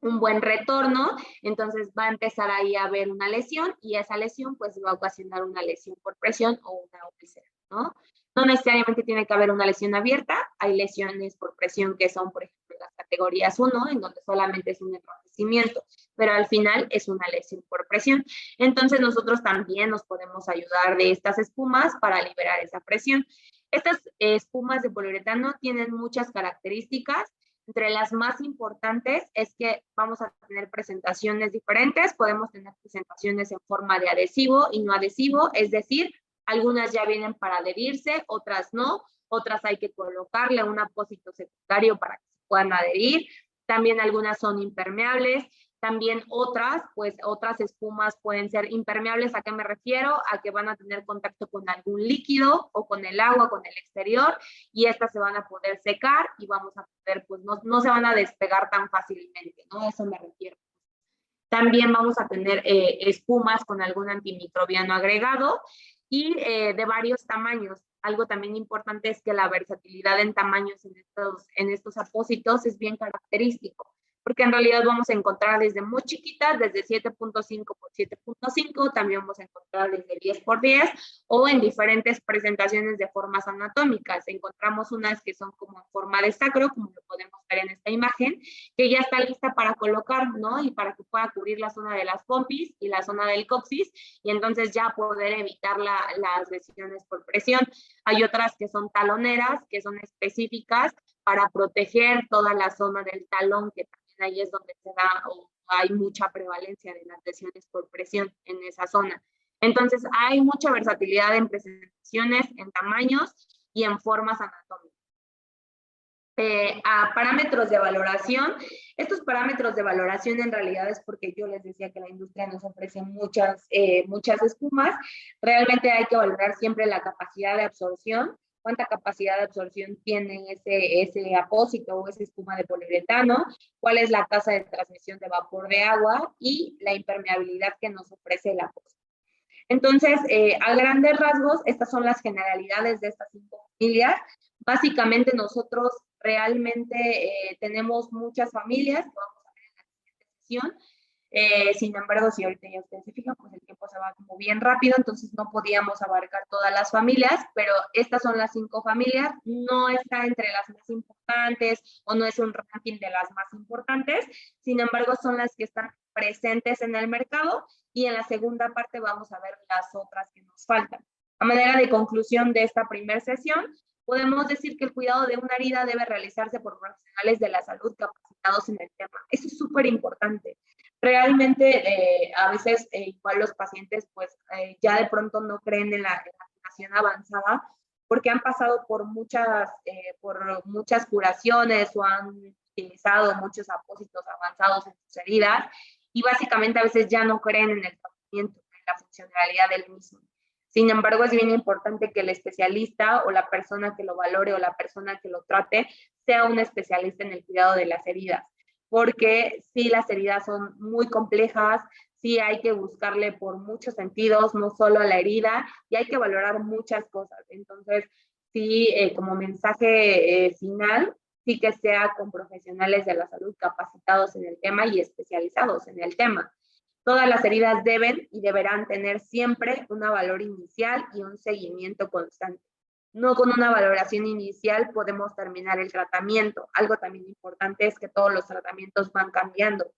un buen retorno, entonces va a empezar ahí a haber una lesión y esa lesión pues va a ocasionar una lesión por presión o una úlcera, ¿no? No necesariamente tiene que haber una lesión abierta, hay lesiones por presión que son, por ejemplo, las categorías 1, en donde solamente es un enrojecimiento, pero al final es una lesión por presión. Entonces nosotros también nos podemos ayudar de estas espumas para liberar esa presión. Estas espumas de poliuretano tienen muchas características. Entre las más importantes es que vamos a tener presentaciones diferentes, podemos tener presentaciones en forma de adhesivo y no adhesivo, es decir, Algunas ya vienen para adherirse, otras no, otras hay que colocarle un apósito secundario para que se puedan adherir. También algunas son impermeables. También otras, pues otras espumas pueden ser impermeables. ¿A qué me refiero? A que van a tener contacto con algún líquido o con el agua, con el exterior, y estas se van a poder secar y vamos a poder, pues no se van a despegar tan fácilmente, ¿no? A eso me refiero. También vamos a tener espumas con algún antimicrobiano agregado y de varios tamaños. Algo también importante es que la versatilidad en tamaños en estos apósitos es bien característico, porque en realidad vamos a encontrar desde muy chiquitas, desde 7.5 por 7.5, también vamos a encontrar desde 10 por 10 o en diferentes presentaciones de formas anatómicas. Encontramos unas que son como en forma de sacro, como lo podemos ver en esta imagen, que ya está lista para colocar, ¿no? Y para que pueda cubrir la zona de las pompis y la zona del coxis, y entonces ya poder evitar las lesiones por presión. Hay otras que son taloneras, que son específicas para proteger toda la zona del talón, que también ahí es donde se da o hay mucha prevalencia de las lesiones por presión en esa zona. Entonces, hay mucha versatilidad en presentaciones, en tamaños y en formas anatómicas. A parámetros de valoración. Estos parámetros de valoración en realidad es porque yo les decía que la industria nos ofrece muchas espumas. Realmente hay que valorar siempre la capacidad de absorción, cuánta capacidad de absorción tiene ese apósito o esa espuma de poliuretano, cuál es la tasa de transmisión de vapor de agua y la impermeabilidad que nos ofrece el apósito. Entonces, a grandes rasgos, estas son las generalidades de estas 5 familias. Básicamente nosotros realmente tenemos muchas familias que vamos a ver en la siguiente sesión. Sin embargo, si ahorita ya ustedes se fijan, pues el tiempo se va como bien rápido, entonces no podíamos abarcar todas las familias, pero estas son las 5 familias. No está entre las más importantes o no es un ranking de las más importantes, sin embargo, son las que están presentes en el mercado y en la segunda parte vamos a ver las otras que nos faltan. A manera de conclusión de esta primera sesión, podemos decir que el cuidado de una herida debe realizarse por profesionales de la salud capacitados en el tema. Eso es súper importante. Realmente, a veces, igual los pacientes, pues, ya de pronto no creen en la curación avanzada porque han pasado por muchas curaciones o han utilizado muchos apósitos avanzados en sus heridas y básicamente a veces ya no creen en el tratamiento, en la funcionalidad del mismo. Sin embargo, es bien importante que el especialista o la persona que lo valore o la persona que lo trate sea un especialista en el cuidado de las heridas, porque sí, las heridas son muy complejas, sí hay que buscarle por muchos sentidos, no solo a la herida, y hay que valorar muchas cosas. Entonces, sí, como mensaje final, sí que sea con profesionales de la salud capacitados en el tema y especializados en el tema. Todas las heridas deben y deberán tener siempre un valor inicial y un seguimiento constante. No con una valoración inicial podemos terminar el tratamiento. Algo también importante es que todos los tratamientos van cambiando.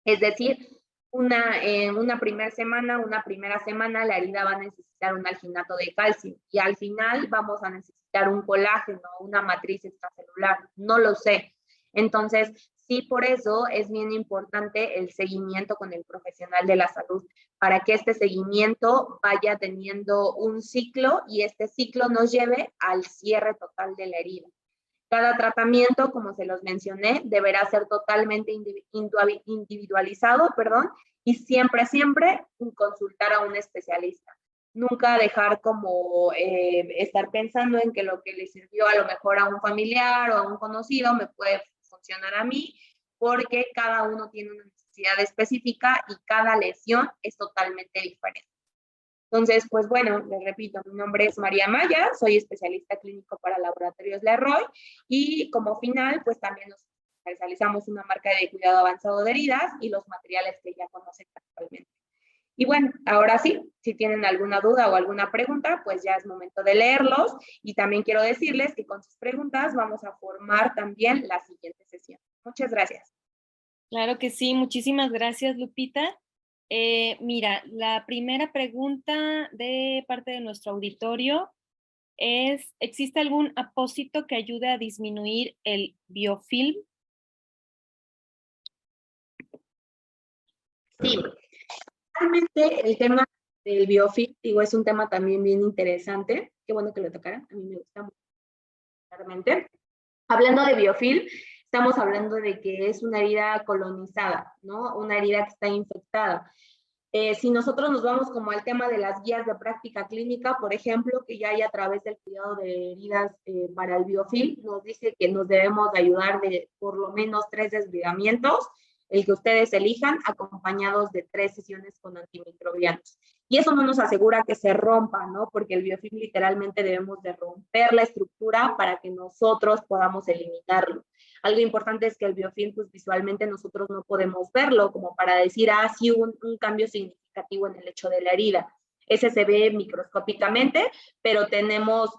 Es decir, una primera semana, la herida va a necesitar un alginato de calcio y al final vamos a necesitar un colágeno, una matriz extracelular. No lo sé. Entonces, sí, por eso es bien importante el seguimiento con el profesional de la salud, para que este seguimiento vaya teniendo un ciclo y este ciclo nos lleve al cierre total de la herida. Cada tratamiento, como se los mencioné, deberá ser totalmente individualizado, y siempre consultar a un especialista. Nunca dejar como estar pensando en que lo que le sirvió a lo mejor a un familiar o a un conocido me puede funcionar a mí, porque cada uno tiene una necesidad específica y cada lesión es totalmente diferente. Entonces, pues bueno, les repito, mi nombre es María Maya, soy especialista clínico para Laboratorios Leroy y como final, pues también nos realizamos una marca de cuidado avanzado de heridas y los materiales que ya conocen actualmente. Y bueno, ahora sí, si tienen alguna duda o alguna pregunta, pues ya es momento de leerlos y también quiero decirles que con sus preguntas vamos a formar también la siguiente sesión. Muchas gracias. Claro que sí, muchísimas gracias, Lupita. Mira, la primera pregunta de parte de nuestro auditorio es, ¿existe algún apósito que ayude a disminuir el biofilm? Sí, realmente el tema del biofilm. Digo, es un tema también bien interesante. Qué bueno que lo tocaran. A mí me gusta mucho, claramente. Hablando de biofilm, estamos hablando de que es una herida colonizada, ¿no? Una herida que está infectada. Si nosotros nos vamos como al tema de las guías de práctica clínica, por ejemplo, que ya hay a través del cuidado de heridas para el biofilm, nos dice que nos debemos de ayudar de por lo menos 3 desbridamientos, el que ustedes elijan, acompañados de 3 sesiones con antimicrobianos. Y eso no nos asegura que se rompa, ¿no? Porque el biofilm literalmente debemos de romper la estructura para que nosotros podamos eliminarlo. Algo importante es que el biofilm, pues visualmente nosotros no podemos verlo, como para decir, ah, sí hubo un cambio significativo en el hecho de la herida. Ese se ve microscópicamente, pero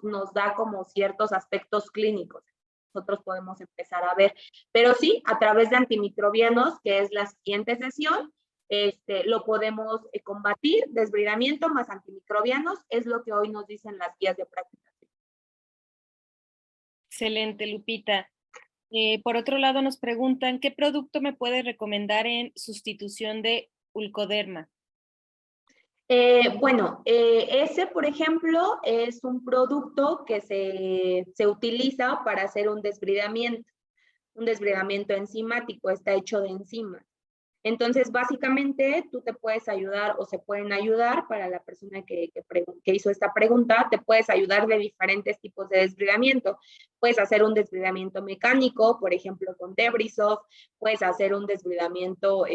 nos da como ciertos aspectos clínicos. Nosotros podemos empezar a ver. Pero sí, a través de antimicrobianos, que es la siguiente sesión, lo podemos combatir, desbridamiento más antimicrobianos, es lo que hoy nos dicen las guías de práctica. Excelente, Lupita. Por otro lado, nos preguntan, ¿qué producto me puede recomendar en sustitución de Ulcoderma? Bueno, ese, por ejemplo, es un producto que se utiliza para hacer un desbridamiento enzimático, está hecho de enzimas. Entonces, básicamente, tú te puedes ayudar o se pueden ayudar para la persona que hizo esta pregunta, te puedes ayudar de diferentes tipos de desbridamiento. Puedes hacer un desbridamiento mecánico, por ejemplo, con Debrisoft, puedes hacer un desbridamiento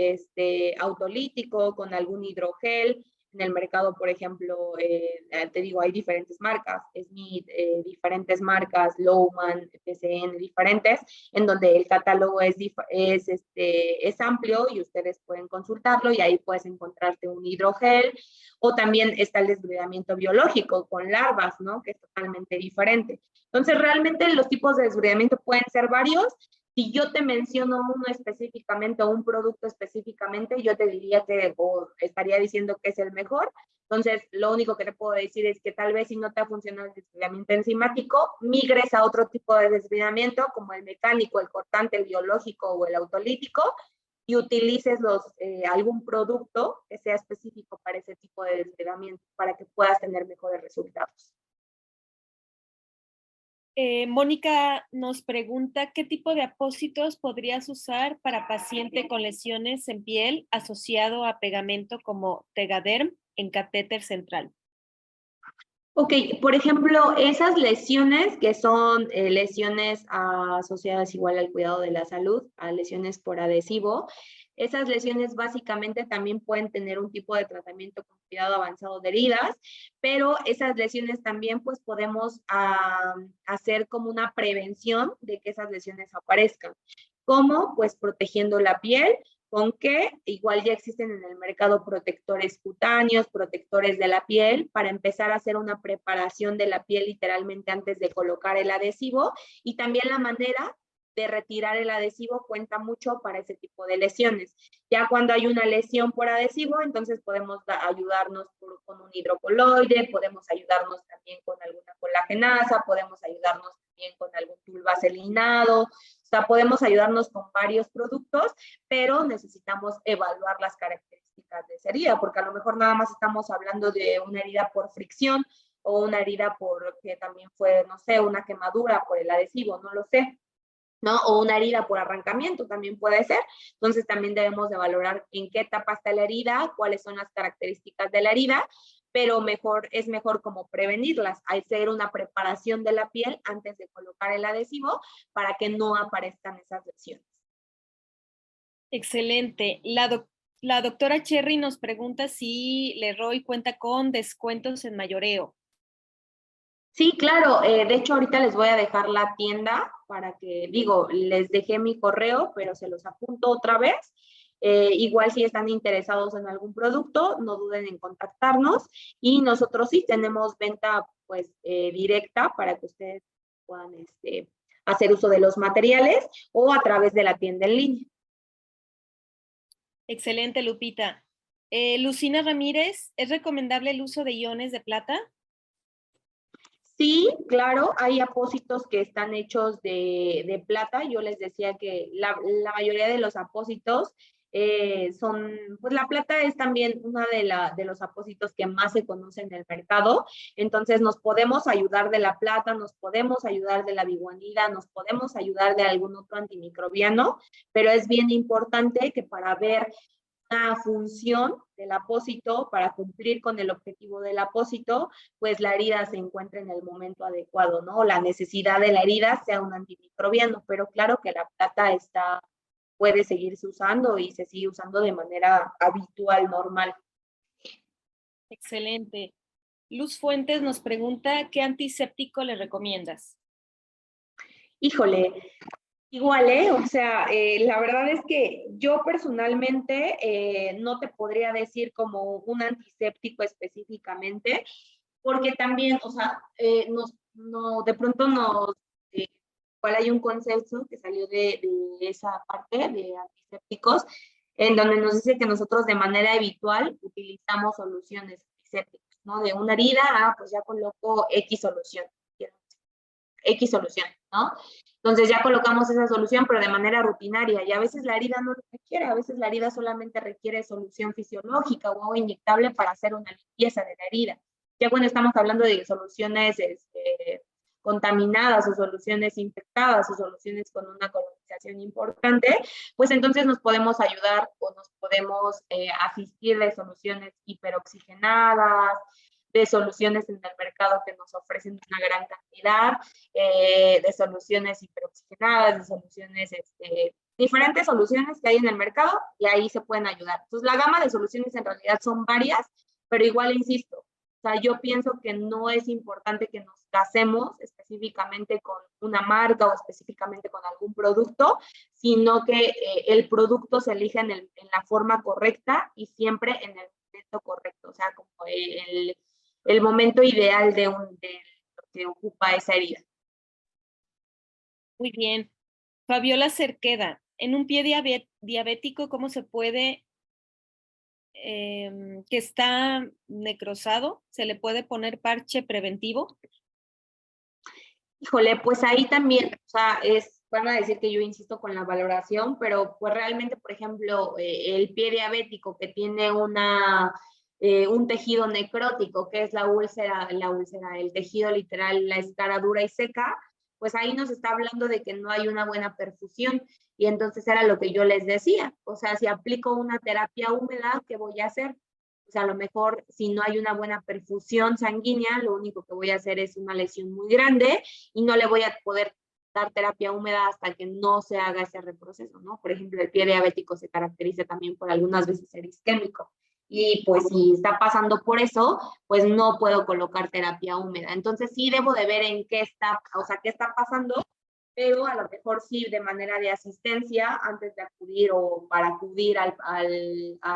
autolítico con algún hidrogel. En el mercado, por ejemplo, te digo, hay diferentes marcas, Smith, diferentes marcas, Lowman, PCN, diferentes, en donde el catálogo es amplio y ustedes pueden consultarlo y ahí puedes encontrarte un hidrogel, o también está el desbridamiento biológico con larvas, ¿no? Que es totalmente diferente. Entonces, realmente los tipos de desbridamiento pueden ser varios. Si yo te menciono uno específicamente o un producto específicamente, yo te diría que, o estaría diciendo que es el mejor. Entonces, lo único que te puedo decir es que tal vez si no te ha funcionado el desbridamiento enzimático, migres a otro tipo de desbridamiento, como el mecánico, el cortante, el biológico o el autolítico, y utilices algún producto que sea específico para ese tipo de desbridamiento, para que puedas tener mejores resultados. Mónica nos pregunta, ¿qué tipo de apósitos podrías usar para paciente con lesiones en piel asociado a pegamento como Tegaderm en catéter central? Ok, por ejemplo, esas lesiones que son lesiones asociadas igual al cuidado de la salud, a lesiones por adhesivo, esas lesiones básicamente también pueden tener un tipo de tratamiento con cuidado avanzado de heridas, pero esas lesiones también pues podemos hacer como una prevención de que esas lesiones aparezcan. ¿Cómo? Pues protegiendo la piel, con que igual ya existen en el mercado protectores cutáneos, protectores de la piel, para empezar a hacer una preparación de la piel literalmente antes de colocar el adhesivo, y también la manera de retirar el adhesivo cuenta mucho para ese tipo de lesiones. Ya cuando hay una lesión por adhesivo, entonces podemos ayudarnos con un hidrocoloide, podemos ayudarnos también con alguna colagenasa, podemos ayudarnos también con algún tulvaselinado, o sea, podemos ayudarnos con varios productos, pero necesitamos evaluar las características de esa herida, porque a lo mejor nada más estamos hablando de una herida por fricción o una herida porque también fue, no sé, una quemadura por el adhesivo, no lo sé, ¿no? O una herida por arrancamiento también puede ser. Entonces también debemos de valorar en qué etapa está la herida, cuáles son las características de la herida, pero es mejor como prevenirlas, hacer una preparación de la piel antes de colocar el adhesivo para que no aparezcan esas lesiones. Excelente. La doctora Cherry nos pregunta si Leroy cuenta con descuentos en mayoreo. Sí, claro. De hecho, ahorita les voy a dejar la tienda para que, digo, les dejé mi correo, pero se los apunto otra vez. Igual si están interesados en algún producto, no duden en contactarnos, y nosotros sí tenemos venta pues directa para que ustedes puedan hacer uso de los materiales o a través de la tienda en línea. Excelente, Lupita. Lucina Ramírez, ¿es recomendable el uso de iones de plata? Sí, claro, hay apósitos que están hechos de plata. Yo les decía que la mayoría de los apósitos pues la plata es también uno de los apósitos que más se conoce en el mercado, entonces nos podemos ayudar de la plata, nos podemos ayudar de la biguanida, nos podemos ayudar de algún otro antimicrobiano, pero es bien importante que para ver una función del apósito, para cumplir con el objetivo del apósito, pues la herida se encuentre en el momento adecuado, ¿no? La necesidad de la herida sea un antimicrobiano, pero claro que la plata puede seguirse usando y se sigue usando de manera habitual, normal. Excelente. Luz Fuentes nos pregunta, ¿qué antiséptico le recomiendas? Híjole, igual, o sea, la verdad es que yo personalmente no te podría decir como un antiséptico específicamente, porque también, o sea, de pronto igual hay un concepto que salió de esa parte de antisépticos, en donde nos dice que nosotros de manera habitual utilizamos soluciones antisépticas, ¿no? De una herida, pues ya coloco X solución, ¿no? Entonces ya colocamos esa solución, pero de manera rutinaria, y a veces la herida no lo requiere, a veces la herida solamente requiere solución fisiológica o agua inyectable para hacer una limpieza de la herida. Ya cuando estamos hablando de soluciones contaminadas o soluciones infectadas o soluciones con una colonización importante, pues entonces nos podemos ayudar o nos podemos asistir de soluciones hiperoxigenadas, de soluciones en el mercado que nos ofrecen una gran cantidad, de soluciones hiperoxigenadas, de soluciones, diferentes soluciones que hay en el mercado y ahí se pueden ayudar. Entonces, la gama de soluciones en realidad son varias, pero igual insisto, o sea, yo pienso que no es importante que nos casemos específicamente con una marca o específicamente con algún producto, sino que el producto se elija en la forma correcta y siempre en el momento correcto, o sea, como el momento ideal de lo que ocupa esa herida. Muy bien. Fabiola Cerqueda, en un pie diabético, ¿cómo se puede, que está necrosado, se le puede poner parche preventivo? Híjole, pues ahí también, o sea, van a decir que yo insisto con la valoración, pero pues realmente, por ejemplo, el pie diabético que tiene un tejido necrótico, que es la úlcera, el tejido literal, la escara dura y seca, pues ahí nos está hablando de que no hay una buena perfusión. Y entonces era lo que yo les decía, o sea, si aplico una terapia húmeda, ¿qué voy a hacer? O sea, a lo mejor si no hay una buena perfusión sanguínea, lo único que voy a hacer es una lesión muy grande y no le voy a poder dar terapia húmeda hasta que no se haga ese reproceso, ¿no? Por ejemplo, el pie diabético se caracteriza también por algunas veces ser isquémico. Y pues si está pasando por eso, pues no puedo colocar terapia húmeda. Entonces sí debo de ver en qué está, o sea, qué está pasando, pero a lo mejor sí de manera de asistencia antes de acudir o para acudir a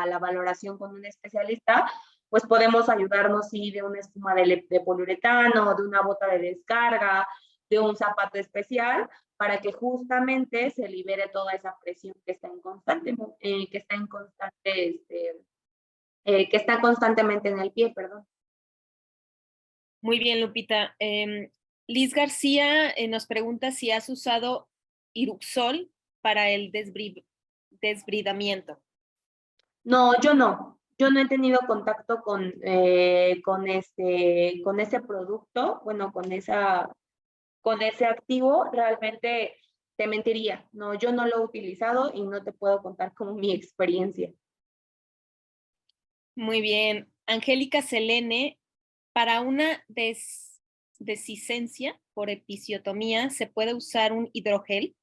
la valoración con un especialista, pues podemos ayudarnos sí de una espuma de poliuretano, de una bota de descarga, de un zapato especial para que justamente se libere toda esa presión que está en constante, que está constantemente en el pie, perdón. Muy bien, Lupita. Liz García nos pregunta si has usado Iruxol para el desbridamiento. No, yo no. Yo no he tenido contacto con ese producto, bueno, con ese activo, realmente te mentiría. No, yo no lo he utilizado y no te puedo contar como mi experiencia. Muy bien. Angélica Selene, para una descisencia por episiotomía, ¿se puede usar un hidrogel?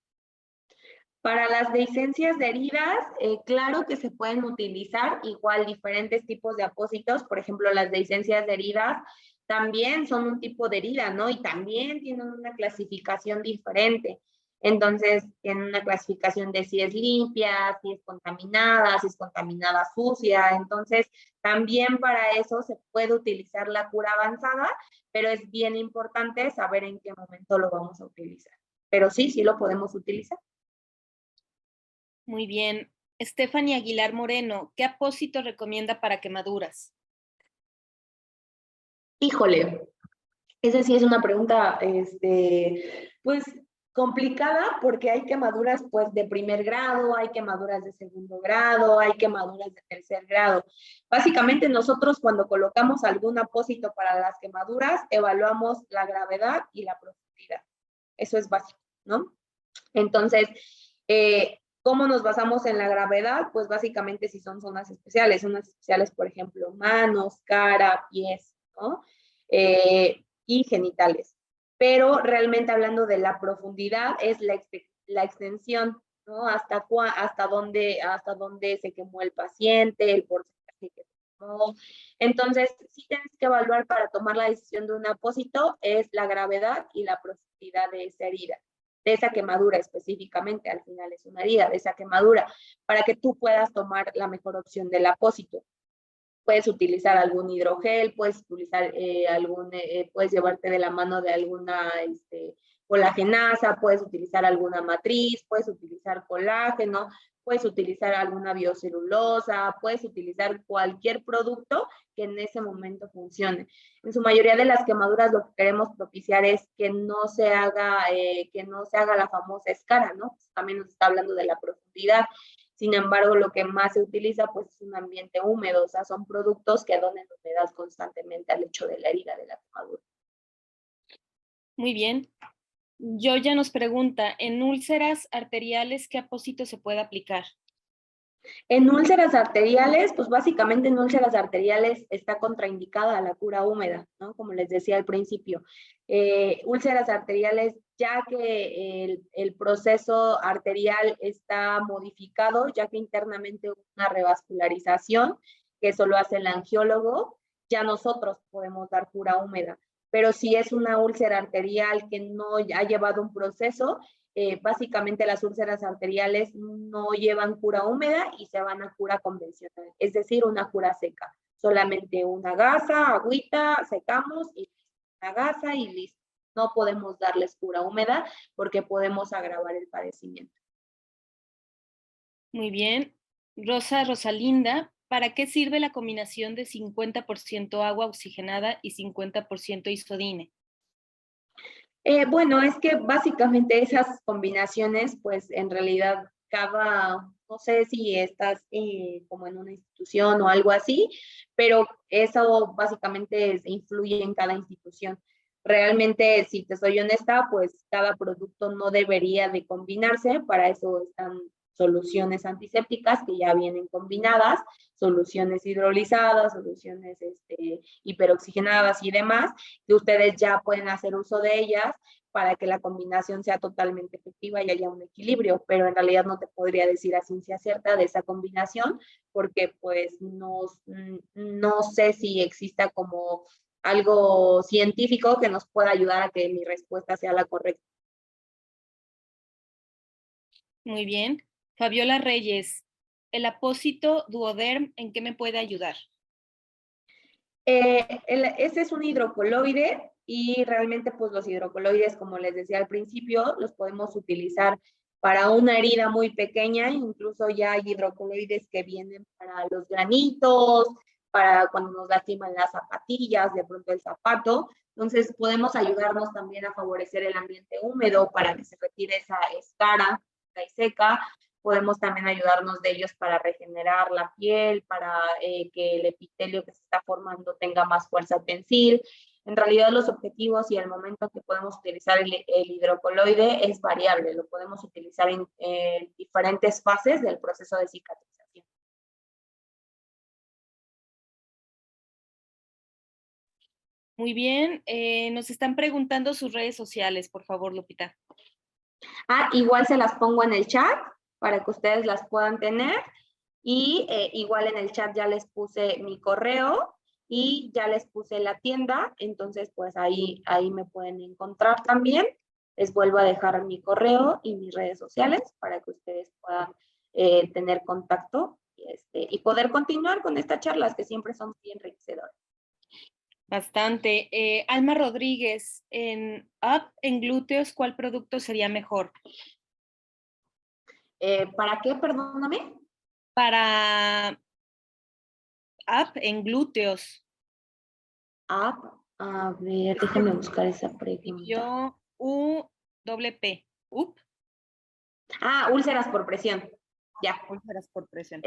Para las dehiscencias de heridas, claro que se pueden utilizar igual diferentes tipos de apósitos. Por ejemplo, las dehiscencias de heridas también son un tipo de herida, ¿no? Y también tienen una clasificación diferente. Entonces, tienen una clasificación de si es limpia, si es contaminada sucia. Entonces, también para eso se puede utilizar la cura avanzada, pero es bien importante saber en qué momento lo vamos a utilizar. Pero sí, sí lo podemos utilizar. Muy bien. Stephanie Aguilar Moreno, ¿qué apósito recomienda para quemaduras? Híjole, esa sí es una pregunta, pues Complicada porque hay quemaduras pues de primer grado, hay quemaduras de segundo grado, hay quemaduras de tercer grado. Básicamente nosotros cuando colocamos algún apósito para las quemaduras, evaluamos la gravedad y la profundidad. Eso es básico, ¿no? Entonces, ¿cómo nos basamos en la gravedad? Pues básicamente si son zonas especiales, por ejemplo, manos, cara, pies, ¿no? Y genitales. Pero realmente hablando de la profundidad es la extensión, ¿no? Hasta dónde se quemó el paciente, el porcentaje que se quemó. Entonces, sí tienes que evaluar para tomar la decisión de un apósito es la gravedad y la profundidad de esa herida, de esa quemadura específicamente, al final es una herida, de esa quemadura, para que tú puedas tomar la mejor opción del apósito. Puedes utilizar algún hidrogel, puedes utilizar puedes llevarte de la mano de alguna colagenasa, puedes utilizar alguna matriz, puedes utilizar colágeno, puedes utilizar alguna biocelulosa, puedes utilizar cualquier producto que en ese momento funcione. En su mayoría de las quemaduras lo que queremos propiciar es que no se haga la famosa escara, ¿no? También nos está hablando de la profundidad. Sin embargo, lo que más se utiliza pues es un ambiente húmedo, o sea, son productos que donen humedad constantemente al hecho de la herida de la quemadura. Muy bien. Yoya nos pregunta, ¿en úlceras arteriales qué apósito se puede aplicar? En úlceras arteriales, pues básicamente en úlceras arteriales está contraindicada la cura húmeda, ¿no? Como les decía al principio. Úlceras arteriales, ya que el proceso arterial está modificado, ya que internamente hubo una revascularización, que eso lo hace el angiólogo, ya nosotros podemos dar cura húmeda. Pero si es una úlcera arterial que no ha llevado un proceso, básicamente las úlceras arteriales no llevan cura húmeda y se van a cura convencional, es decir, una cura seca. Solamente una gasa, agüita, secamos y una gasa y listo. No podemos darles cura húmeda porque podemos agravar el padecimiento. Muy bien. Rosalinda, ¿para qué sirve la combinación de 50% agua oxigenada y 50% isodine? Bueno, es que básicamente esas combinaciones, pues en realidad no sé si estás como en una institución o algo así, pero eso básicamente influye en cada institución. Realmente, si te soy honesta, pues cada producto no debería de combinarse, para eso están soluciones antisépticas que ya vienen combinadas, soluciones hidrolizadas, soluciones hiperoxigenadas y demás, que ustedes ya pueden hacer uso de ellas para que la combinación sea totalmente efectiva y haya un equilibrio, pero en realidad no te podría decir a ciencia cierta de esa combinación, porque pues no sé si exista como algo científico que nos pueda ayudar a que mi respuesta sea la correcta. Muy bien. Fabiola Reyes, ¿el apósito Duoderm en qué me puede ayudar? Este es un hidrocoloide y realmente pues los hidrocoloides, como les decía al principio, los podemos utilizar para una herida muy pequeña, incluso ya hay hidrocoloides que vienen para los granitos, para cuando nos lastiman las zapatillas, de pronto el zapato. Entonces podemos ayudarnos también a favorecer el ambiente húmedo para que se retire esa escara y seca. Podemos también ayudarnos de ellos para regenerar la piel, para que el epitelio que se está formando tenga más fuerza tensil. En realidad los objetivos y el momento que podemos utilizar el hidrocoloide es variable, lo podemos utilizar en diferentes fases del proceso de cicatrización. Muy bien, nos están preguntando sus redes sociales, por favor, Lupita. Igual se las pongo en el chat para que ustedes las puedan tener y igual en el chat ya les puse mi correo y ya les puse la tienda, entonces pues ahí me pueden encontrar también. Les vuelvo a dejar mi correo y mis redes sociales para que ustedes puedan tener contacto y poder continuar con estas charlas que siempre son bien enriquecedoras. Bastante. Alma Rodríguez, en glúteos, ¿cuál producto sería mejor? ¿Para qué? Perdóname. Para en glúteos. A ver, déjame buscar esa pregunta. Yo, UWP. UP. Úlceras por presión. Ya. Úlceras por presión.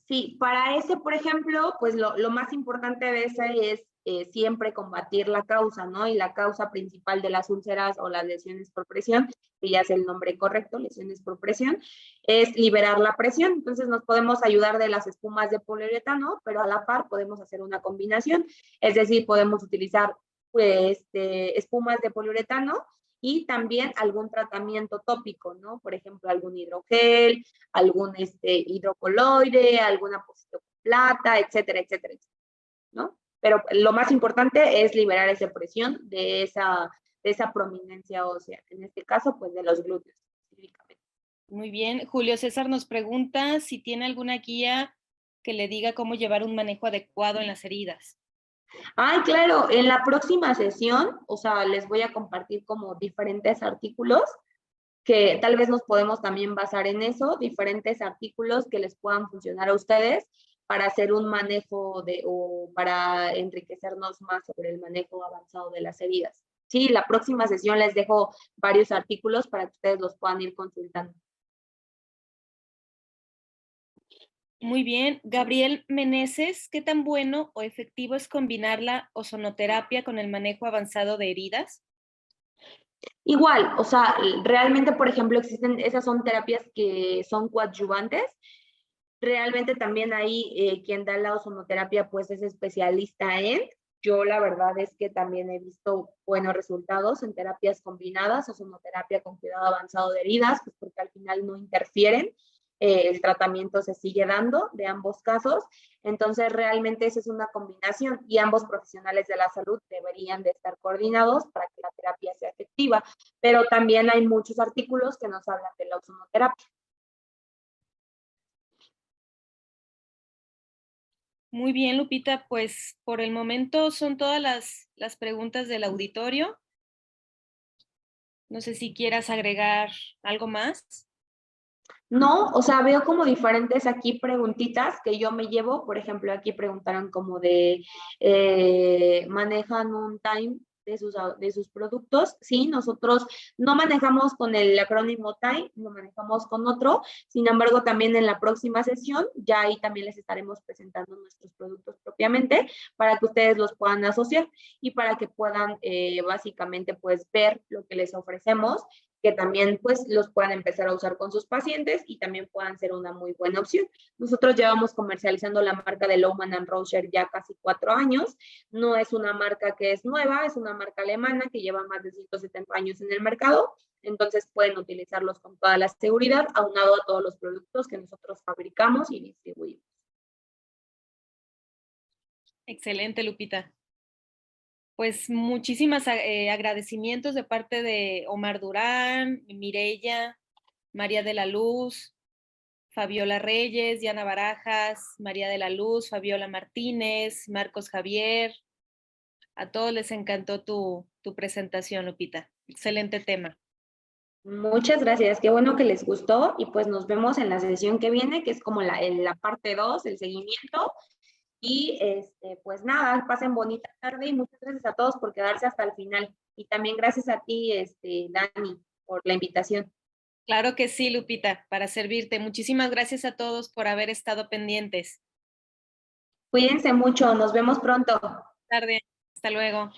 Sí, para ese, por ejemplo, pues lo más importante de ese es siempre combatir la causa, ¿no? Y la causa principal de las úlceras o las lesiones por presión, que ya es el nombre correcto, lesiones por presión, es liberar la presión. Entonces nos podemos ayudar de las espumas de poliuretano, pero a la par podemos hacer una combinación. Es decir, podemos utilizar espumas de poliuretano y también algún tratamiento tópico, ¿no? Por ejemplo, algún hidrogel, algún hidrocoloide, alguna apósito con plata, etcétera, etcétera, etcétera, ¿no? Pero lo más importante es liberar esa presión de esa prominencia ósea, en este caso, pues de los glúteos específicamente. Muy bien. Julio César nos pregunta si tiene alguna guía que le diga cómo llevar un manejo adecuado en las heridas. Ay, claro, en la próxima sesión, o sea, les voy a compartir como diferentes artículos que tal vez nos podemos también basar en eso, diferentes artículos que les puedan funcionar a ustedes para hacer un manejo o para enriquecernos más sobre el manejo avanzado de las heridas. Sí, la próxima sesión les dejo varios artículos para que ustedes los puedan ir consultando. Muy bien. Gabriel Meneses, ¿qué tan bueno o efectivo es combinar la ozonoterapia con el manejo avanzado de heridas? Igual, o sea, realmente, por ejemplo, esas son terapias que son coadyuvantes. Realmente también ahí quien da la ozonoterapia pues es especialista en. Yo la verdad es que también he visto buenos resultados en terapias combinadas, ozonoterapia con cuidado avanzado de heridas, pues porque al final no interfieren, el tratamiento se sigue dando de ambos casos, entonces realmente esa es una combinación y ambos profesionales de la salud deberían de estar coordinados para que la terapia sea efectiva, pero también hay muchos artículos que nos hablan de la ozonoterapia. Muy bien, Lupita, pues por el momento son todas las preguntas del auditorio. No sé si quieras agregar algo más. No, o sea, veo como diferentes aquí preguntitas que yo me llevo. Por ejemplo, aquí preguntaron como de, ¿manejan un time de sus productos? Sí, nosotros no manejamos con el acrónimo time, lo manejamos con otro. Sin embargo, también en la próxima sesión, ya ahí también les estaremos presentando nuestros productos propiamente para que ustedes los puedan asociar y para que puedan básicamente pues ver lo que les ofrecemos, que también pues los puedan empezar a usar con sus pacientes y también puedan ser una muy buena opción. Nosotros llevamos comercializando la marca de Lohmann & Rocher ya casi 4 años. No es una marca que es nueva, es una marca alemana que lleva más de 170 años en el mercado. Entonces pueden utilizarlos con toda la seguridad, aunado a todos los productos que nosotros fabricamos y distribuimos. Excelente, Lupita. Pues muchísimas agradecimientos de parte de Omar Durán, Mireya, María de la Luz, Fabiola Reyes, Diana Barajas, María de la Luz, Fabiola Martínez, Marcos Javier. A todos les encantó tu presentación, Lupita. Excelente tema. Muchas gracias, qué bueno que les gustó y pues nos vemos en la sesión que viene, que es como la parte 2, el seguimiento. Y pues nada, pasen bonita tarde y muchas gracias a todos por quedarse hasta el final. Y también gracias a ti, Dani, por la invitación. Claro que sí, Lupita, para servirte. Muchísimas gracias a todos por haber estado pendientes. Cuídense mucho, nos vemos pronto. Tarde, hasta luego.